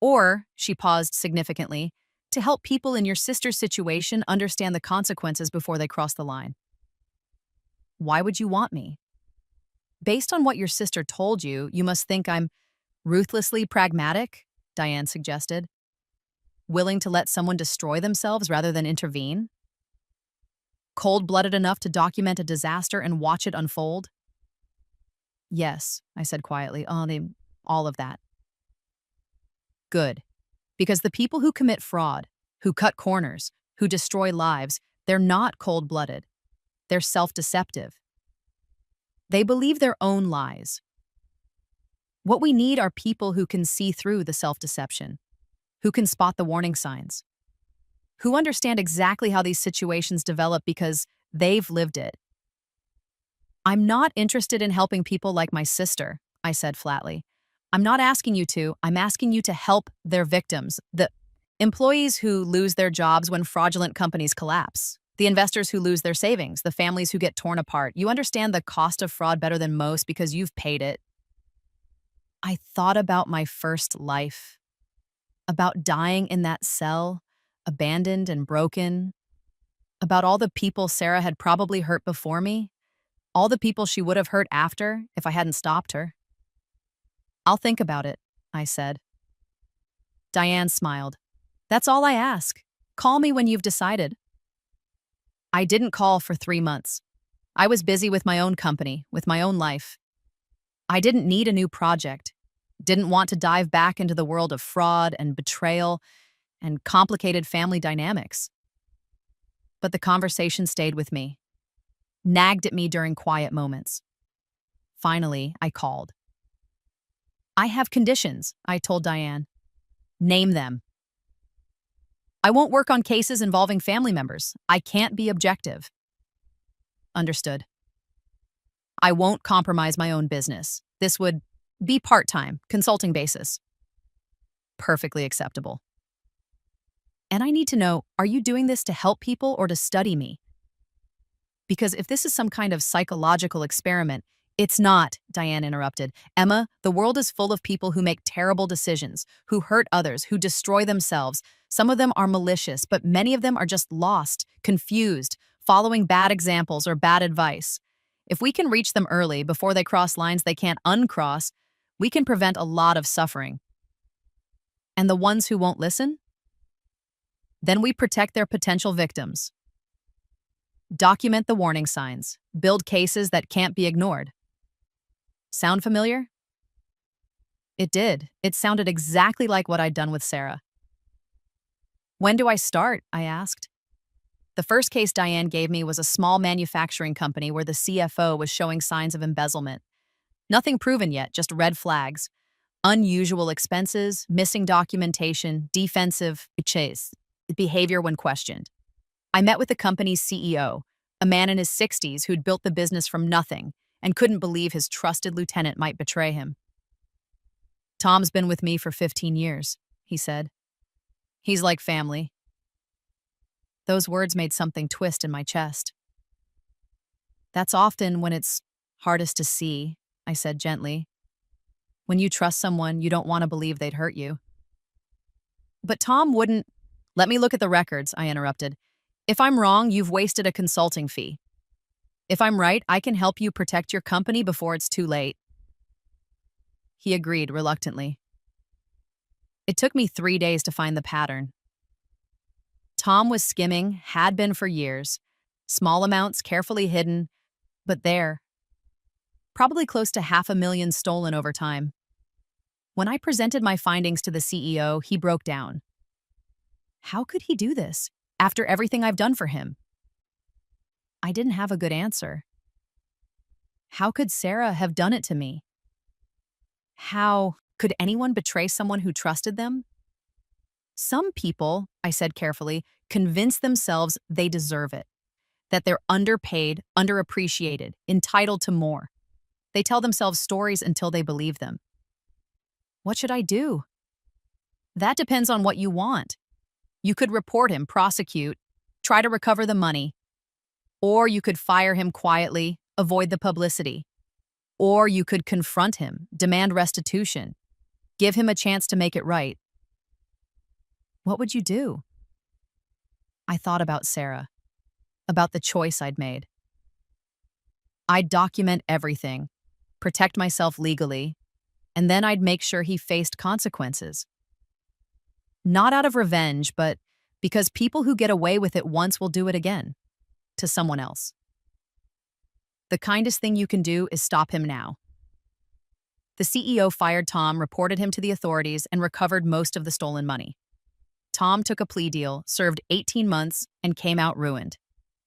Or, she paused significantly, to help people in your sister's situation understand the consequences before they cross the line. Why would you want me? Based on what your sister told you, you must think I'm ruthlessly pragmatic, Diane suggested. Willing to let someone destroy themselves rather than intervene? Cold-blooded enough to document a disaster and watch it unfold? Yes, I said quietly, all of that. Good. Because the people who commit fraud, who cut corners, who destroy lives, they're not cold-blooded. They're self-deceptive. They believe their own lies. What we need are people who can see through the self-deception, who can spot the warning signs, who understand exactly how these situations develop because they've lived it. I'm not interested in helping people like my sister, I said flatly. I'm not asking you to, I'm asking you to help their victims, the employees who lose their jobs when fraudulent companies collapse, the investors who lose their savings, the families who get torn apart. You understand the cost of fraud better than most because you've paid it. I thought about my first life, about dying in that cell, abandoned and broken, about all the people Sarah had probably hurt before me, all the people she would have hurt after if I hadn't stopped her. I'll think about it, I said. Diane smiled. That's all I ask. Call me when you've decided. I didn't call for 3 months. I was busy with my own company, with my own life. I didn't need a new project, didn't want to dive back into the world of fraud and betrayal and complicated family dynamics. But the conversation stayed with me, nagged at me during quiet moments. Finally, I called. I have conditions, I told Diane. Name them. I won't work on cases involving family members. I can't be objective. Understood. I won't compromise my own business. This would be part-time, consulting basis. Perfectly acceptable. And I need to know, are you doing this to help people or to study me? Because if this is some kind of psychological experiment, it's not, Diane interrupted. Emma, the world is full of people who make terrible decisions, who hurt others, who destroy themselves. Some of them are malicious, but many of them are just lost, confused, following bad examples or bad advice. If we can reach them early, before they cross lines they can't uncross, we can prevent a lot of suffering. And the ones who won't listen? Then we protect their potential victims. Document the warning signs. Build cases that can't be ignored. Sound familiar? It did. It sounded exactly like what I'd done with Sarah. When do I start? I asked. The first case Diane gave me was a small manufacturing company where the CFO was showing signs of embezzlement. Nothing proven yet, just red flags. Unusual expenses, missing documentation, defensive chase. behavior when questioned. I met with the company's CEO, a man in his 60s who'd built the business from nothing and couldn't believe his trusted lieutenant might betray him. "Tom's been with me for 15 years, he said. "He's like family." Those words made something twist in my chest. "That's often when it's hardest to see," I said gently. "When you trust someone, you don't want to believe they'd hurt you." "But Tom wouldn't—" "Let me look at the records," I interrupted. "If I'm wrong, you've wasted a consulting fee. If I'm right, I can help you protect your company before it's too late." He agreed reluctantly. It took me 3 days to find the pattern. Tom was skimming, had been for years. Small amounts carefully hidden, but there. Probably close to 500,000 stolen over time. When I presented my findings to the CEO, he broke down. How could he do this, after everything I've done for him? I didn't have a good answer. How could Sarah have done it to me? How could anyone betray someone who trusted them? Some people, I said carefully, convince themselves they deserve it, that they're underpaid, underappreciated, entitled to more. They tell themselves stories until they believe them. What should I do? That depends on what you want. You could report him, prosecute, try to recover the money. Or you could fire him quietly, avoid the publicity. Or you could confront him, demand restitution, give him a chance to make it right. What would you do? I thought about Sarah, about the choice I'd made. I'd document everything, protect myself legally, and then I'd make sure he faced consequences. Not out of revenge, but because people who get away with it once will do it again, to someone else. The kindest thing you can do is stop him now. The CEO fired Tom, reported him to the authorities, and recovered most of the stolen money. Tom took a plea deal, served 18 months, and came out ruined.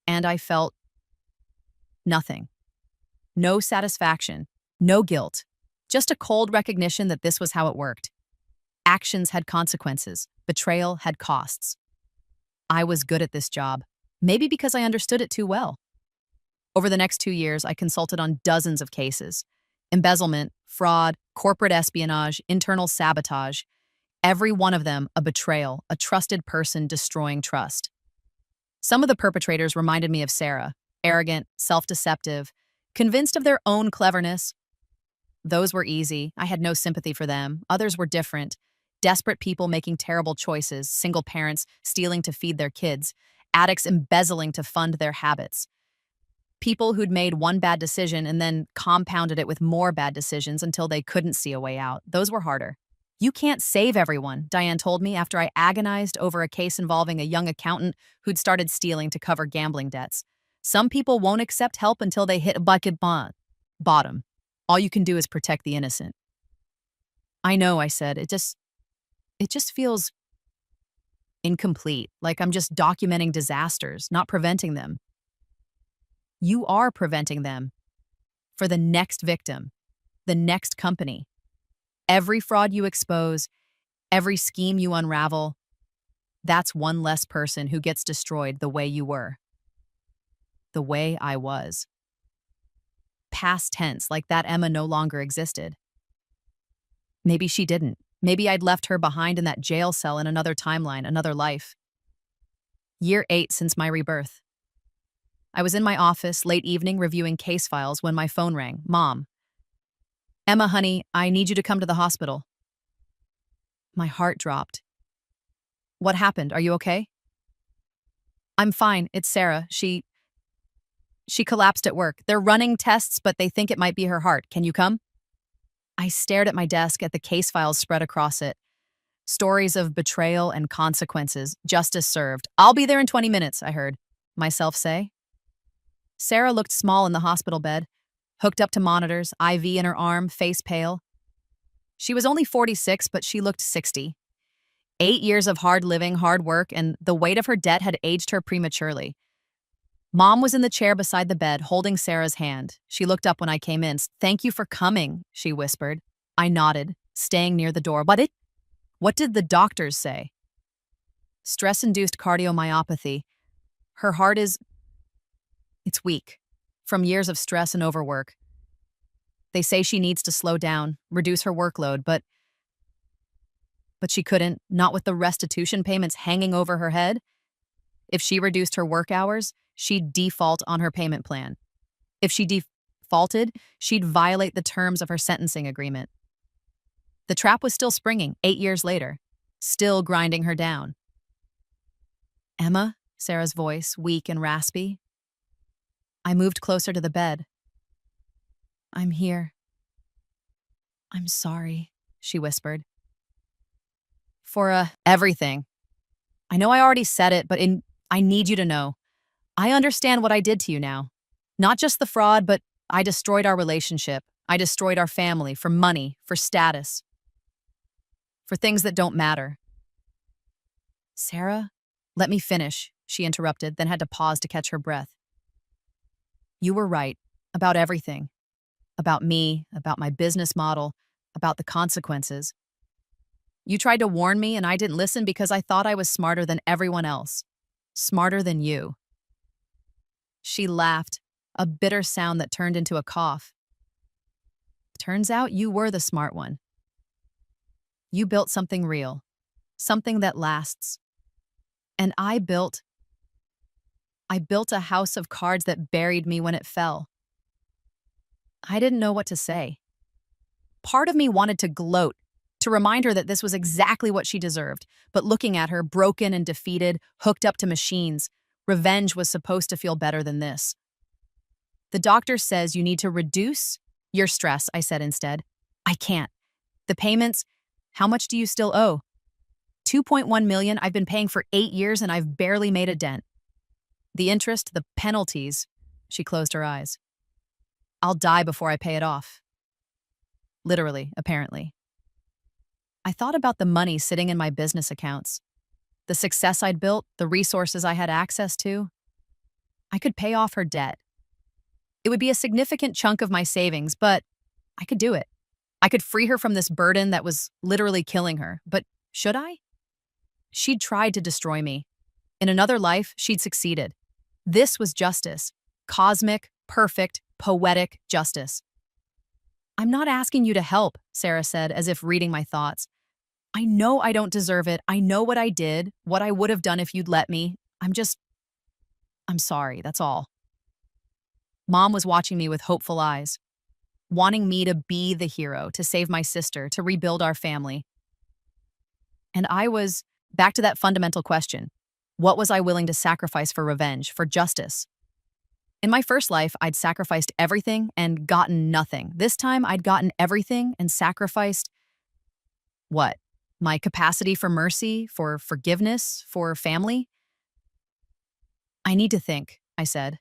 And I felt nothing. No satisfaction, no guilt, just a cold recognition that this was how it worked. Actions had consequences, betrayal had costs. I was good at this job, maybe because I understood it too well. Over the next 2 years, I consulted on dozens of cases. Embezzlement, fraud, corporate espionage, internal sabotage. Every one of them a betrayal, a trusted person destroying trust. Some of the perpetrators reminded me of Sarah, arrogant, self-deceptive, convinced of their own cleverness. Those were easy. I had no sympathy for them. Others were different. Desperate people making terrible choices, single parents stealing to feed their kids, addicts embezzling to fund their habits. People who'd made one bad decision and then compounded it with more bad decisions until they couldn't see a way out. Those were harder. "You can't save everyone," Diane told me after I agonized over a case involving a young accountant who'd started stealing to cover gambling debts. "Some people won't accept help until they hit a bucket bottom. All you can do is protect the innocent." "I know," I said. It just feels incomplete, like I'm just documenting disasters, not preventing them." You are preventing them. For the next victim, the next company. Every fraud you expose, every scheme you unravel, that's one less person who gets destroyed the way you were. The way I was. Past tense, like that Emma no longer existed. Maybe she didn't. Maybe I'd left her behind in that jail cell in another timeline, another life. Year 8 since my rebirth. I was in my office, late evening, reviewing case files when my phone rang. "Mom." "Emma, honey, I need you to come to the hospital." My heart dropped. "What happened? Are you okay?" "I'm fine. It's Sarah. She collapsed at work. They're running tests, but they think it might be her heart. Can you come?" I stared at my desk at the case files spread across it. Stories of betrayal and consequences, justice served. "I'll be there in 20 minutes, I heard myself say. Sarah looked small in the hospital bed, hooked up to monitors, IV in her arm, face pale. She was only 46, but she looked 60. 8 years of hard living, hard work, and the weight of her debt had aged her prematurely. Mom was in the chair beside the bed, holding Sarah's hand. She looked up when I came in. "Thank you for coming," she whispered. I nodded, staying near the door. What did the doctors say?" stress-induced cardiomyopathy. Her heart it's weak from years of stress and overwork. They say she needs to slow down, reduce her workload, but she couldn't, not with the restitution payments hanging over her head. If she reduced her work hours, she'd default on her payment plan. If she defaulted, she'd violate the terms of her sentencing agreement. The trap was still springing 8 years later, still grinding her down. Emma, Sarah's voice, weak and raspy. I moved closer to the bed. I'm here. I'm sorry, she whispered. For everything. I know I already said it, but I need you to know. I understand what I did to you now. Not just the fraud, but I destroyed our relationship. I destroyed our family for money, for status, for things that don't matter. Sarah, let me finish, she interrupted, then had to pause to catch her breath. You were right about everything. About me, about my business model, about the consequences. You tried to warn me and I didn't listen because I thought I was smarter than everyone else. Smarter than you. She laughed, a bitter sound that turned into a cough. Turns out you were the smart one. You built something real, something that lasts. And I built a house of cards that buried me when it fell. I didn't know what to say. Part of me wanted to gloat, to remind her that this was exactly what she deserved, but looking at her, broken and defeated, hooked up to machines, revenge was supposed to feel better than this. The doctor says you need to reduce your stress, I said instead. I can't. The payments, how much do you still owe? $2.1 million I've been paying for 8 years and I've barely made a dent. The interest, the penalties, she closed her eyes. I'll die before I pay it off. Literally, apparently. I thought about the money sitting in my business accounts, the success I'd built, the resources I had access to. I could pay off her debt. It would be a significant chunk of my savings, but I could do it. I could free her from this burden that was literally killing her. But should I? She'd tried to destroy me. In another life, she'd succeeded. This was justice. Cosmic, perfect, poetic justice. I'm not asking you to help, Sarah said, as if reading my thoughts. I know I don't deserve it. I know what I did, what I would have done if you'd let me. I'm sorry, that's all. Mom was watching me with hopeful eyes, wanting me to be the hero, to save my sister, to rebuild our family. And I was back to that fundamental question. What was I willing to sacrifice for revenge, for justice? In my first life, I'd sacrificed everything and gotten nothing. This time, I'd gotten everything and sacrificed what? My capacity for mercy, for forgiveness, for family? I need to think, I said.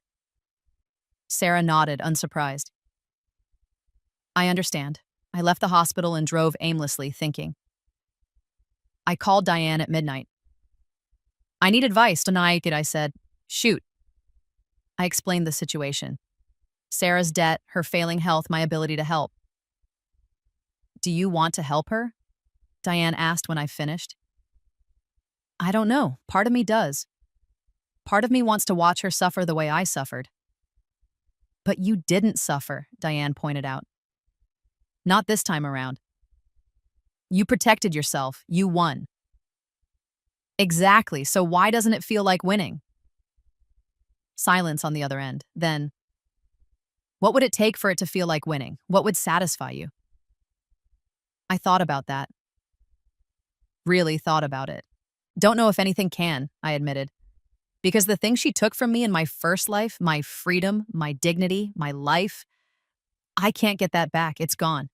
Sarah nodded, unsurprised. I understand. I left the hospital and drove aimlessly, thinking. I called Diane at midnight. I need advice tonight, I said. Shoot. I explained the situation. Sarah's debt, her failing health, my ability to help. Do you want to help her? Diane asked when I finished. I don't know. Part of me does. Part of me wants to watch her suffer the way I suffered. But you didn't suffer, Diane pointed out. Not this time around. You protected yourself. You won. Exactly. So why doesn't it feel like winning? Silence on the other end. Then, what would it take for it to feel like winning? What would satisfy you? I thought about that. Really thought about it. Don't know if anything can, I admitted. Because the things she took from me in my first life, my freedom, my dignity, my life, I can't get that back. It's gone.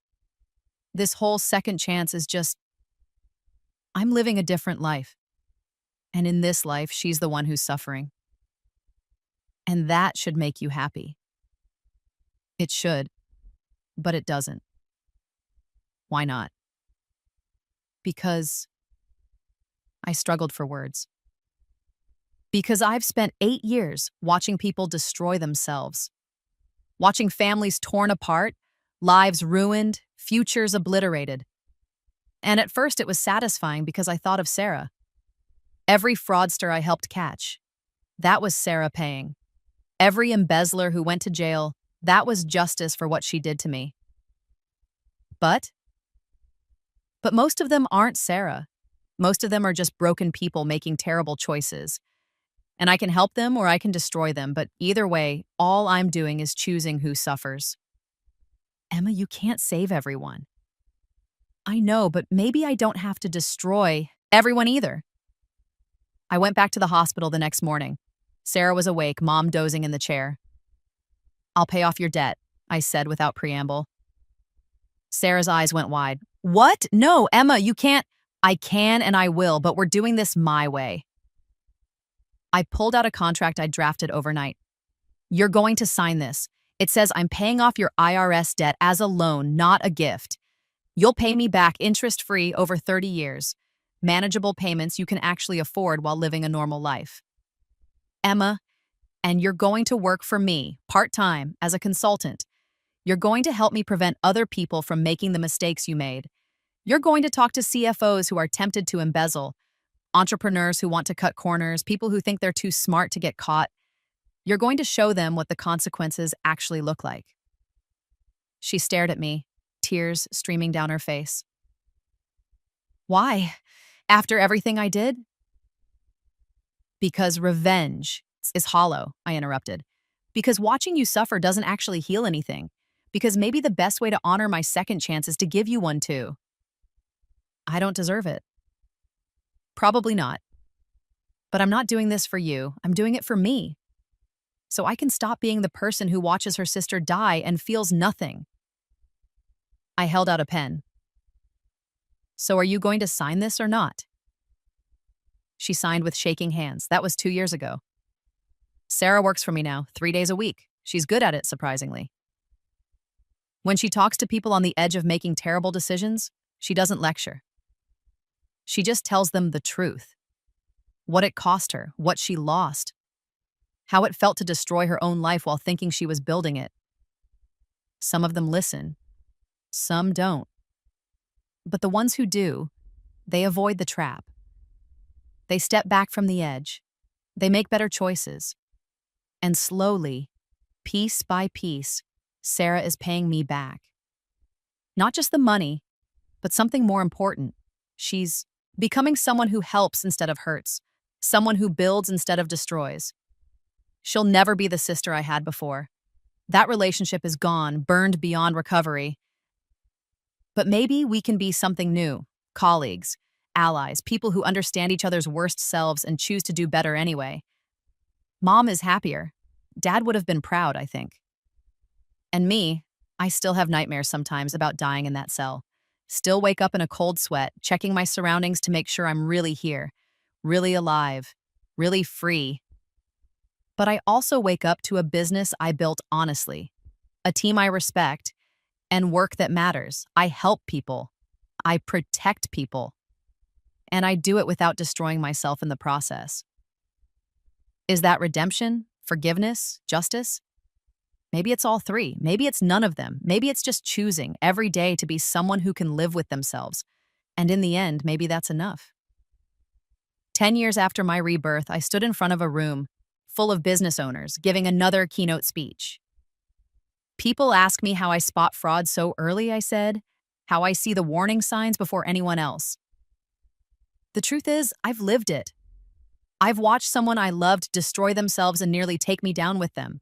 This whole second chance is just, I'm living a different life. And in this life, she's the one who's suffering. And that should make you happy. It should, but it doesn't. Why not? Because I struggled for words. Because I've spent 8 years watching people destroy themselves, watching families torn apart, lives ruined, futures obliterated. And at first it was satisfying because I thought of Sarah. Every fraudster I helped catch, that was Sarah paying. Every embezzler who went to jail, that was justice for what she did to me. But most of them aren't Sarah. Most of them are just broken people making terrible choices. And I can help them or I can destroy them, but either way, all I'm doing is choosing who suffers. Emma, you can't save everyone. I know, but maybe I don't have to destroy everyone either. I went back to the hospital the next morning. Sarah was awake, Mom dozing in the chair. I'll pay off your debt, I said without preamble. Sarah's eyes went wide. What? No, Emma, you can't. I can and I will, but we're doing this my way. I pulled out a contract I drafted overnight. You're going to sign this. It says I'm paying off your IRS debt as a loan, not a gift. You'll pay me back interest-free over 30 years. Manageable payments you can actually afford while living a normal life. Emma, and you're going to work for me, part-time, as a consultant. You're going to help me prevent other people from making the mistakes you made. You're going to talk to CFOs who are tempted to embezzle, entrepreneurs who want to cut corners, people who think they're too smart to get caught. You're going to show them what the consequences actually look like. She stared at me, tears streaming down her face. Why? After everything I did? Because revenge is hollow, I interrupted. Because watching you suffer doesn't actually heal anything. Because maybe the best way to honor my second chance is to give you one too. I don't deserve it. Probably not. But I'm not doing this for you. I'm doing it for me. So I can stop being the person who watches her sister die and feels nothing. I held out a pen. So are you going to sign this or not? She signed with shaking hands. That was 2 years ago. Sarah works for me now, 3 days a week. She's good at it, surprisingly. When she talks to people on the edge of making terrible decisions, she doesn't lecture. She just tells them the truth. What it cost her, what she lost, how it felt to destroy her own life while thinking she was building it. Some of them listen, some don't. But the ones who do, they avoid the trap. They step back from the edge. They make better choices. And slowly, piece by piece, Sarah is paying me back. Not just the money, but something more important. She's becoming someone who helps instead of hurts, someone who builds instead of destroys. She'll never be the sister I had before. That relationship is gone, burned beyond recovery. But maybe we can be something new, colleagues, allies, people who understand each other's worst selves and choose to do better anyway. Mom is happier. Dad would have been proud, I think. And me, I still have nightmares sometimes about dying in that cell. Still wake up in a cold sweat, checking my surroundings to make sure I'm really here, really alive, really free. But I also wake up to a business I built honestly, a team I respect, and work that matters. I help people. I protect people. And I do it without destroying myself in the process. Is that redemption, forgiveness, justice? Maybe it's all three. Maybe it's none of them. Maybe it's just choosing every day to be someone who can live with themselves. And in the end, maybe that's enough. 10 years after my rebirth, I stood in front of a room full of business owners giving another keynote speech. People ask me how I spot fraud so early, I said, how I see the warning signs before anyone else. The truth is, I've lived it. I've watched someone I loved destroy themselves and nearly take me down with them.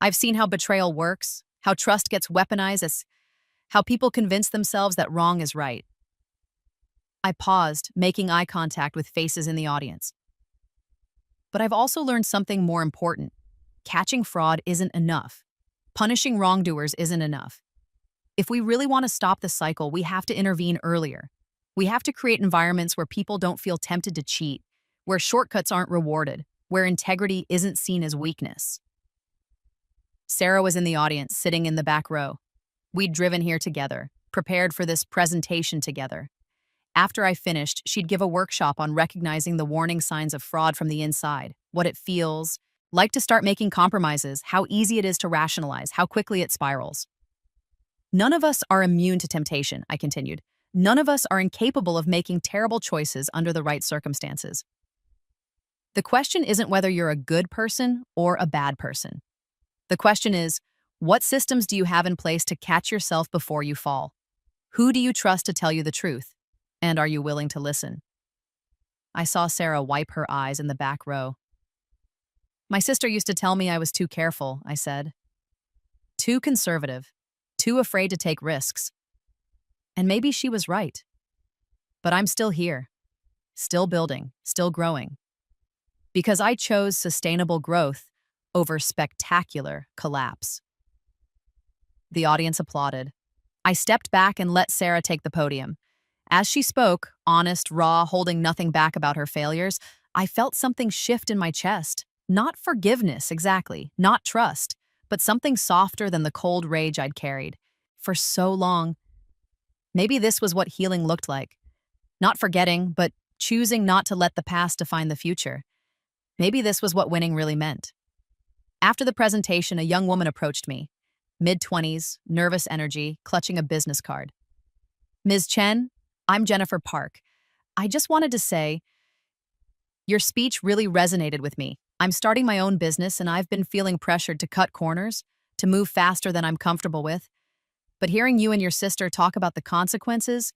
I've seen how betrayal works, how trust gets weaponized, as how people convince themselves that wrong is right. I paused, making eye contact with faces in the audience. But I've also learned something more important. Catching fraud isn't enough. Punishing wrongdoers isn't enough. If we really want to stop the cycle, we have to intervene earlier. We have to create environments where people don't feel tempted to cheat, where shortcuts aren't rewarded, where integrity isn't seen as weakness. Sarah was in the audience, sitting in the back row. We'd driven here together, prepared for this presentation together. After I finished, she'd give a workshop on recognizing the warning signs of fraud from the inside, what it feels like to start making compromises, how easy it is to rationalize, how quickly it spirals. None of us are immune to temptation, I continued. None of us are incapable of making terrible choices under the right circumstances. The question isn't whether you're a good person or a bad person. The question is, what systems do you have in place to catch yourself before you fall? Who do you trust to tell you the truth? And are you willing to listen? I saw Sarah wipe her eyes in the back row. My sister used to tell me I was too careful, I said. Too conservative, too afraid to take risks. And maybe she was right. But I'm still here, still building, still growing. Because I chose sustainable growth over spectacular collapse. The audience applauded. I stepped back and let Sarah take the podium. As she spoke, honest, raw, holding nothing back about her failures, I felt something shift in my chest. Not forgiveness, exactly, not trust, but something softer than the cold rage I'd carried. For so long. Maybe this was what healing looked like. Not forgetting, but choosing not to let the past define the future. Maybe this was what winning really meant. After the presentation, a young woman approached me. Mid-20s, nervous energy, clutching a business card. Ms. Chen, I'm Jennifer Park. I just wanted to say, your speech really resonated with me. I'm starting my own business and I've been feeling pressured to cut corners, to move faster than I'm comfortable with. But hearing you and your sister talk about the consequences,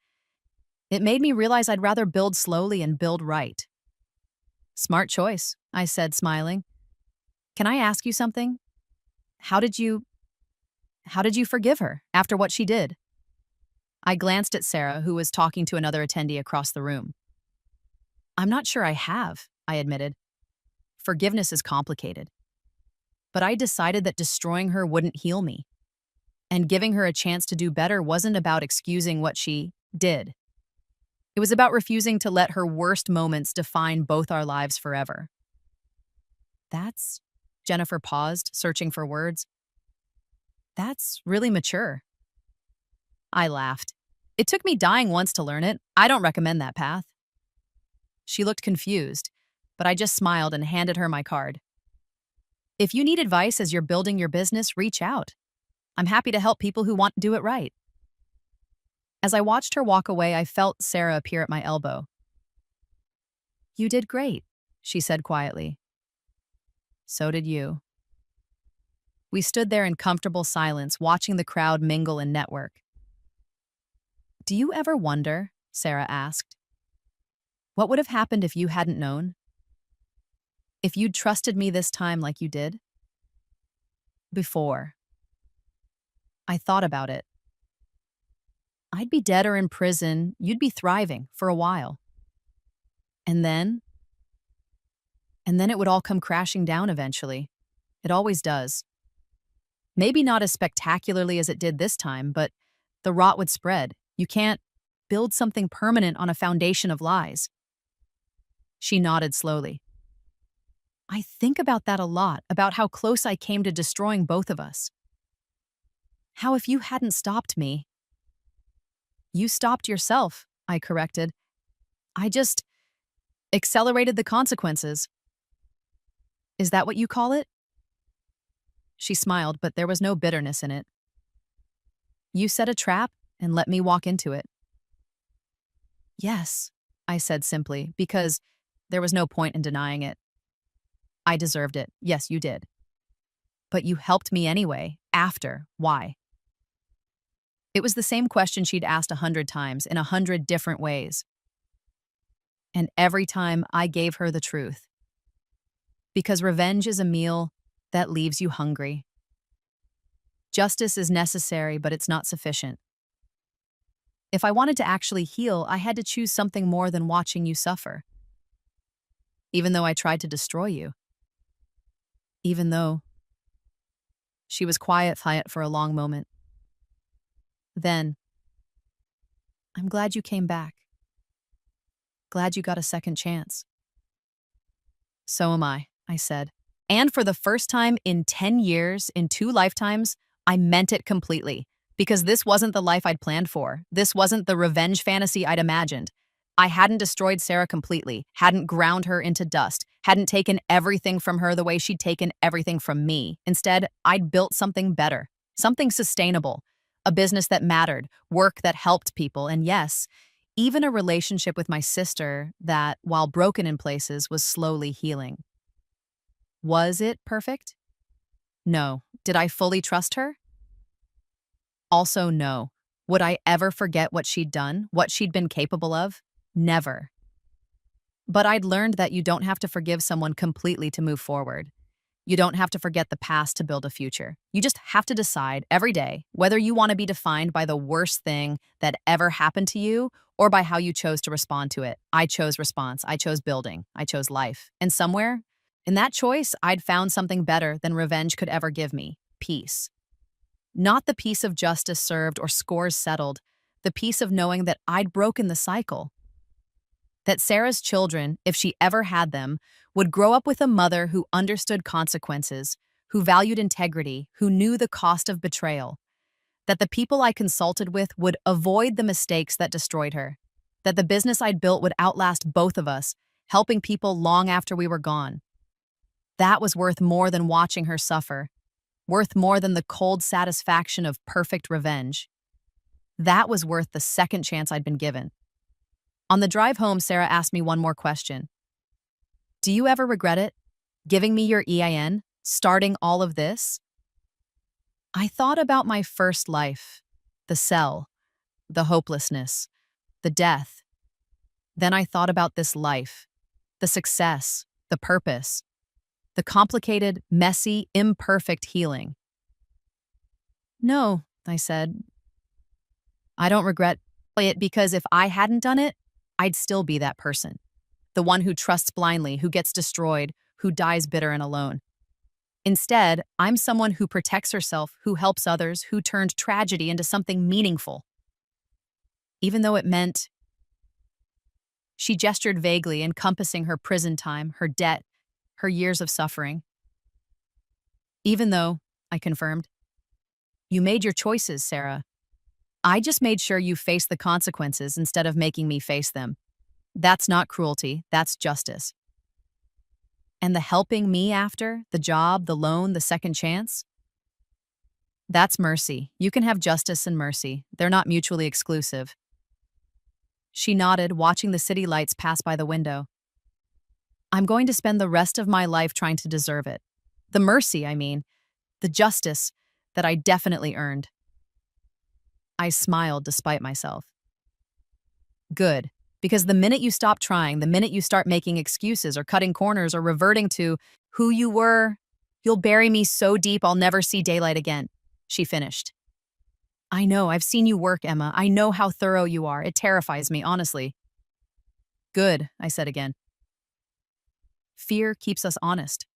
it made me realize I'd rather build slowly and build right. Smart choice, I said, smiling. Can I ask you something? How did you forgive her after what she did? I glanced at Sarah, who was talking to another attendee across the room. I'm not sure I have, I admitted. Forgiveness is complicated. But I decided that destroying her wouldn't heal me. And giving her a chance to do better wasn't about excusing what she did. It was about refusing to let her worst moments define both our lives forever. Jennifer paused, searching for words. That's really mature. I laughed. It took me dying once to learn it. I don't recommend that path. She looked confused, but I just smiled and handed her my card. If you need advice as you're building your business, reach out. I'm happy to help people who want to do it right. As I watched her walk away, I felt Sarah appear at my elbow. You did great, she said quietly. So did you. We stood there in comfortable silence, watching the crowd mingle and network. Do you ever wonder, Sarah asked, what would have happened if you hadn't known? If you'd trusted me this time like you did? Before. I thought about it. I'd be dead or in prison, you'd be thriving for a while. And then it would all come crashing down eventually. It always does. Maybe not as spectacularly as it did this time, but the rot would spread. You can't build something permanent on a foundation of lies. She nodded slowly. I think about that a lot, about how close I came to destroying both of us. How if you hadn't stopped me. You stopped yourself, I corrected. I just accelerated the consequences. Is that what you call it? She smiled, but there was no bitterness in it. You set a trap and let me walk into it. Yes, I said simply, because there was no point in denying it. I deserved it. Yes, you did. But you helped me anyway. After. Why? It was the same question she'd asked 100 times in 100 different ways. And every time I gave her the truth. Because revenge is a meal that leaves you hungry. Justice is necessary, but it's not sufficient. If I wanted to actually heal, I had to choose something more than watching you suffer. Even though I tried to destroy you. Even though. She was quiet for a long moment. Then, I'm glad you came back. Glad you got a second chance. So am I said. And for the first time in 10 years, in 2 lifetimes, I meant it completely. Because this wasn't the life I'd planned for. This wasn't the revenge fantasy I'd imagined. I hadn't destroyed Sarah completely, hadn't ground her into dust, hadn't taken everything from her the way she'd taken everything from me. Instead, I'd built something better, something sustainable, a business that mattered, work that helped people, and yes, even a relationship with my sister that, while broken in places, was slowly healing. Was it perfect? No. Did I fully trust her? Also, no. Would I ever forget what she'd done, what she'd been capable of? Never. But I'd learned that you don't have to forgive someone completely to move forward. You don't have to forget the past to build a future. You just have to decide every day whether you want to be defined by the worst thing that ever happened to you or by how you chose to respond to it. I chose response. I chose building. I chose life. And somewhere in that choice, I'd found something better than revenge could ever give me: peace. Not the peace of justice served or scores settled, the peace of knowing that I'd broken the cycle. That Sarah's children, if she ever had them, would grow up with a mother who understood consequences, who valued integrity, who knew the cost of betrayal. That the people I consulted with would avoid the mistakes that destroyed her. That the business I'd built would outlast both of us, helping people long after we were gone. That was worth more than watching her suffer, worth more than the cold satisfaction of perfect revenge. That was worth the second chance I'd been given. On the drive home, Sarah asked me one more question. Do you ever regret it? Giving me your EIN? Starting all of this? I thought about my first life, the cell, the hopelessness, the death. Then I thought about this life, the success, the purpose, the complicated, messy, imperfect healing. No, I said. I don't regret it because if I hadn't done it, I'd still be that person. The one who trusts blindly, who gets destroyed, who dies bitter and alone. Instead, I'm someone who protects herself, who helps others, who turned tragedy into something meaningful. Even though it meant... She gestured vaguely, encompassing her prison time, her debt, her years of suffering. Even though, I confirmed. You made your choices, Sarah. I just made sure you faced the consequences instead of making me face them. That's not cruelty, that's justice. And the helping me after, the job, the loan, the second chance? That's mercy. You can have justice and mercy. They're not mutually exclusive. She nodded, watching the city lights pass by the window. I'm going to spend the rest of my life trying to deserve it. The mercy, I mean. The justice that I definitely earned. I smiled despite myself. Good, because the minute you stop trying, the minute you start making excuses or cutting corners or reverting to who you were, you'll bury me so deep I'll never see daylight again, she finished. I know, I've seen you work, Emma. I know how thorough you are. It terrifies me, honestly. Good, I said again. Fear keeps us honest.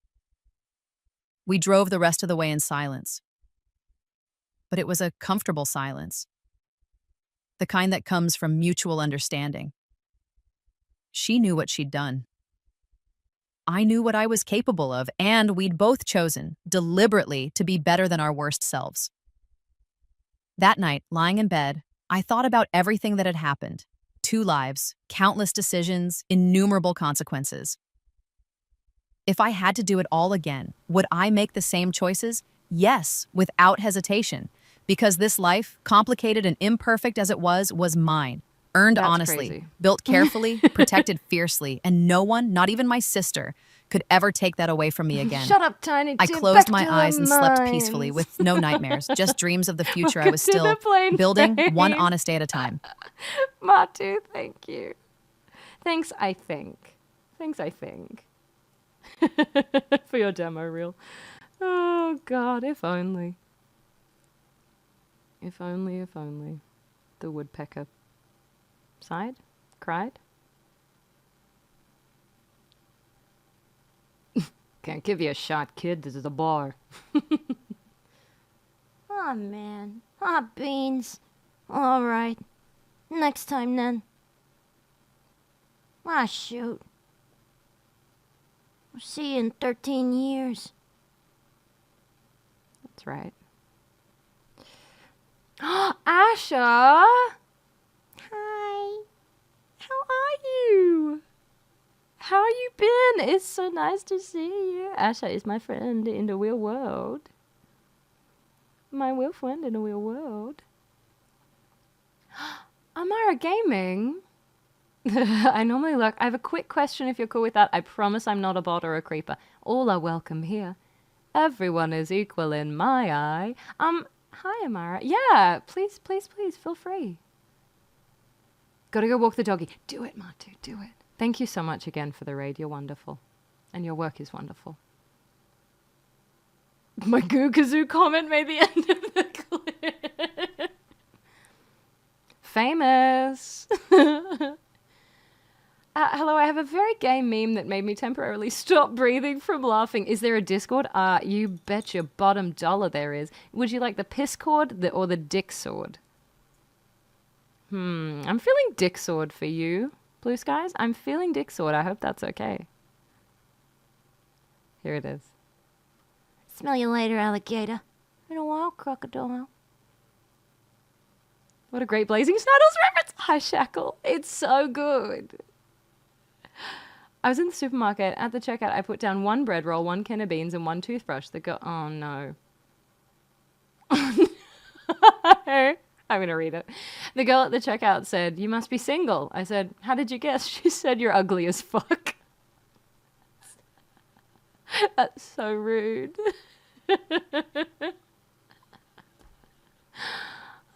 We drove the rest of the way in silence. But it was a comfortable silence. The kind that comes from mutual understanding. She knew what she'd done. I knew what I was capable of, and we'd both chosen, deliberately, to be better than our worst selves. That night, lying in bed, I thought about everything that had happened. 2 lives, countless decisions, innumerable consequences. If I had to do it all again, would I make the same choices? Yes, without hesitation. Because this life, complicated and imperfect as it was mine. Earned That's honestly, crazy. built carefully, protected fiercely, and no one, not even my sister, could ever take that away from me again. Shut up, Tiny I Tim. closed Back my to eyes the and slept mines. peacefully with no nightmares, just dreams of the future I Welcome was to the still plane building, one phase. honest day at a time. Matu, thank you. Thanks, I think. For your demo reel. Oh, God, if only. If only. The woodpecker sighed, cried. Can't give you a shot, kid. This is a bar. Aw, man. Aw, beans. All right. Next time, then. Ah, shoot. I'll see you in 13 years. That's right. Asha! Hi. How are you? How you been? It's so nice to see you. Asha is my friend in the real world. My real friend in the real world. Amara Gaming? I normally lurk. I have a quick question if you're cool with that. I promise I'm not a bot or a creeper. All are welcome here. Everyone is equal in my eye. Hi, Amara. Yeah, please, please, please, feel free. Gotta go walk the doggy. Do it, Matu, do it. Thank you so much again for the raid. You're wonderful. And your work is wonderful. My Googazoo comment made the end of the clip. Famous. Hello, I have a very gay meme that made me temporarily stop breathing from laughing. Is there a Discord? You bet your bottom dollar there is. Would you like the piss cord or the dick sword? I'm feeling dick sword for you, Blue Skies. I'm feeling dick sword. I hope that's okay. Here it is. Smell you later, alligator. In a while, crocodile. What a great Blazing Saddles reference. Hi, Shackle. It's so good. I was in the supermarket. At the checkout, I put down 1 bread roll, 1 can of beans, and 1 toothbrush. The girl... Oh, no. I'm going to read it. The girl at the checkout said, "You must be single." I said, "How did you guess?" She said, "You're ugly as fuck." That's so rude.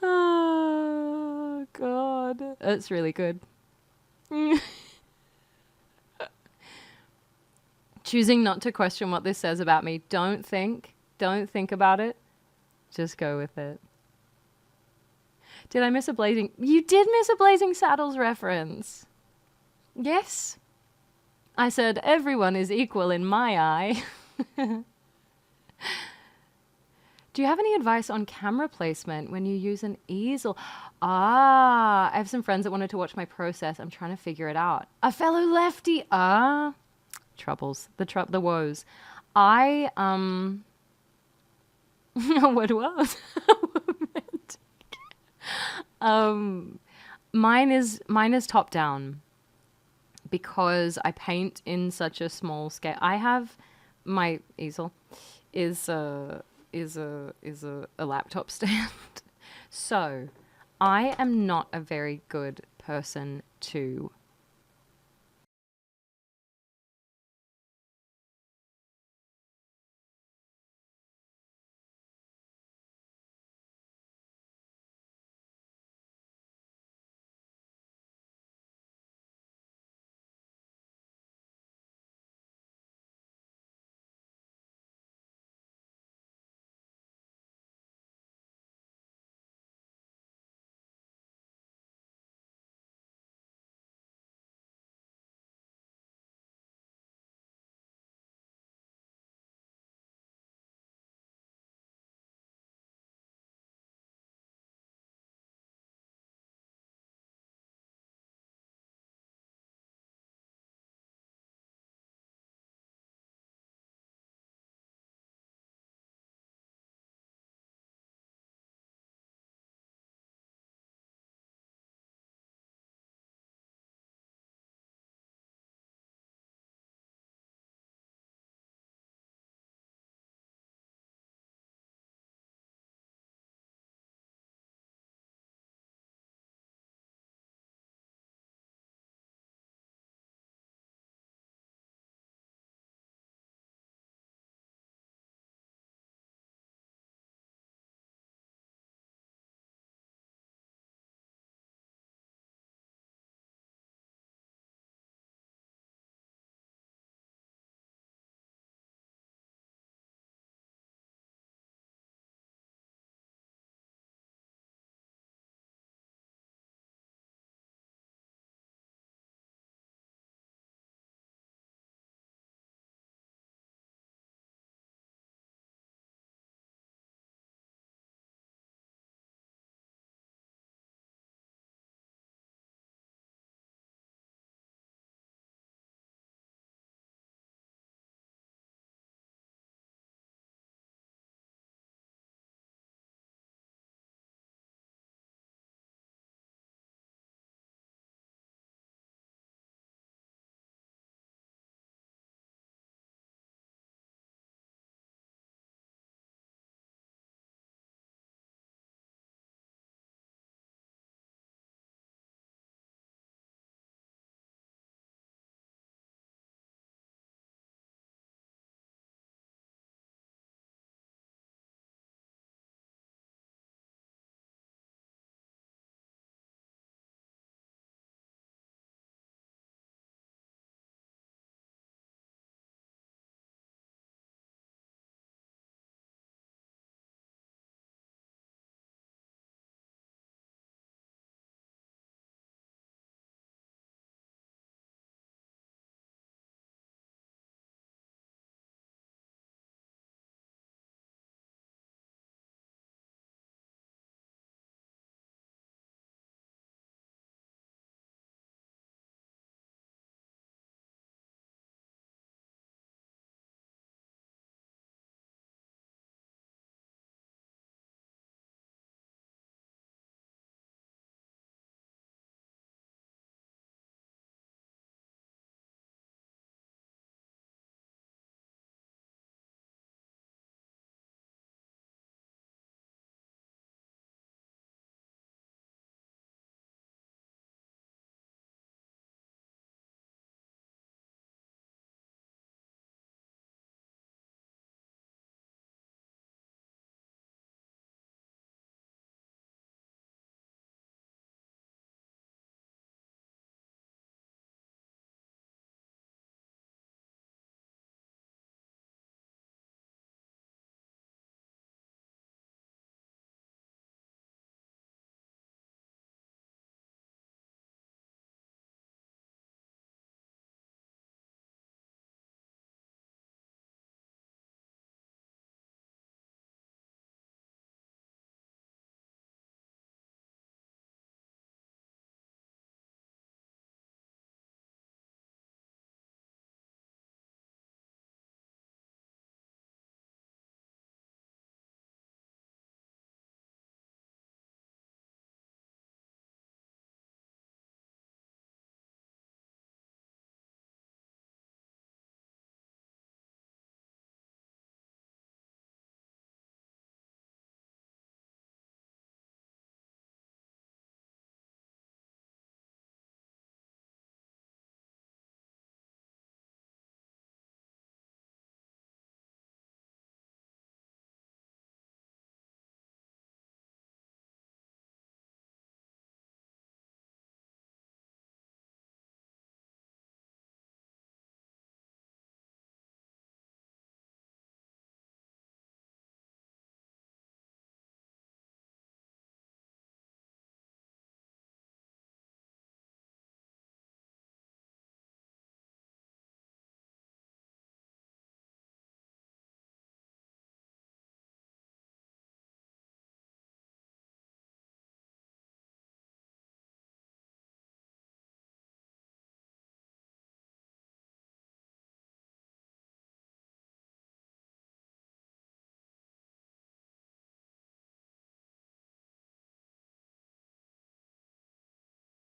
Oh, God. That's really good. Choosing not to question what this says about me. Don't think about it. Just go with it. Did I miss a Blazing... You did miss a Blazing Saddles reference. Yes. I said, everyone is equal in my eye. Do you have any advice on camera placement when you use an easel? I have some friends that wanted to watch my process. I'm trying to figure it out. A fellow lefty. Troubles. The woes. What was? Mine is top down because I paint in such a small scale. I have my easel is a laptop stand. So I am not a very good person to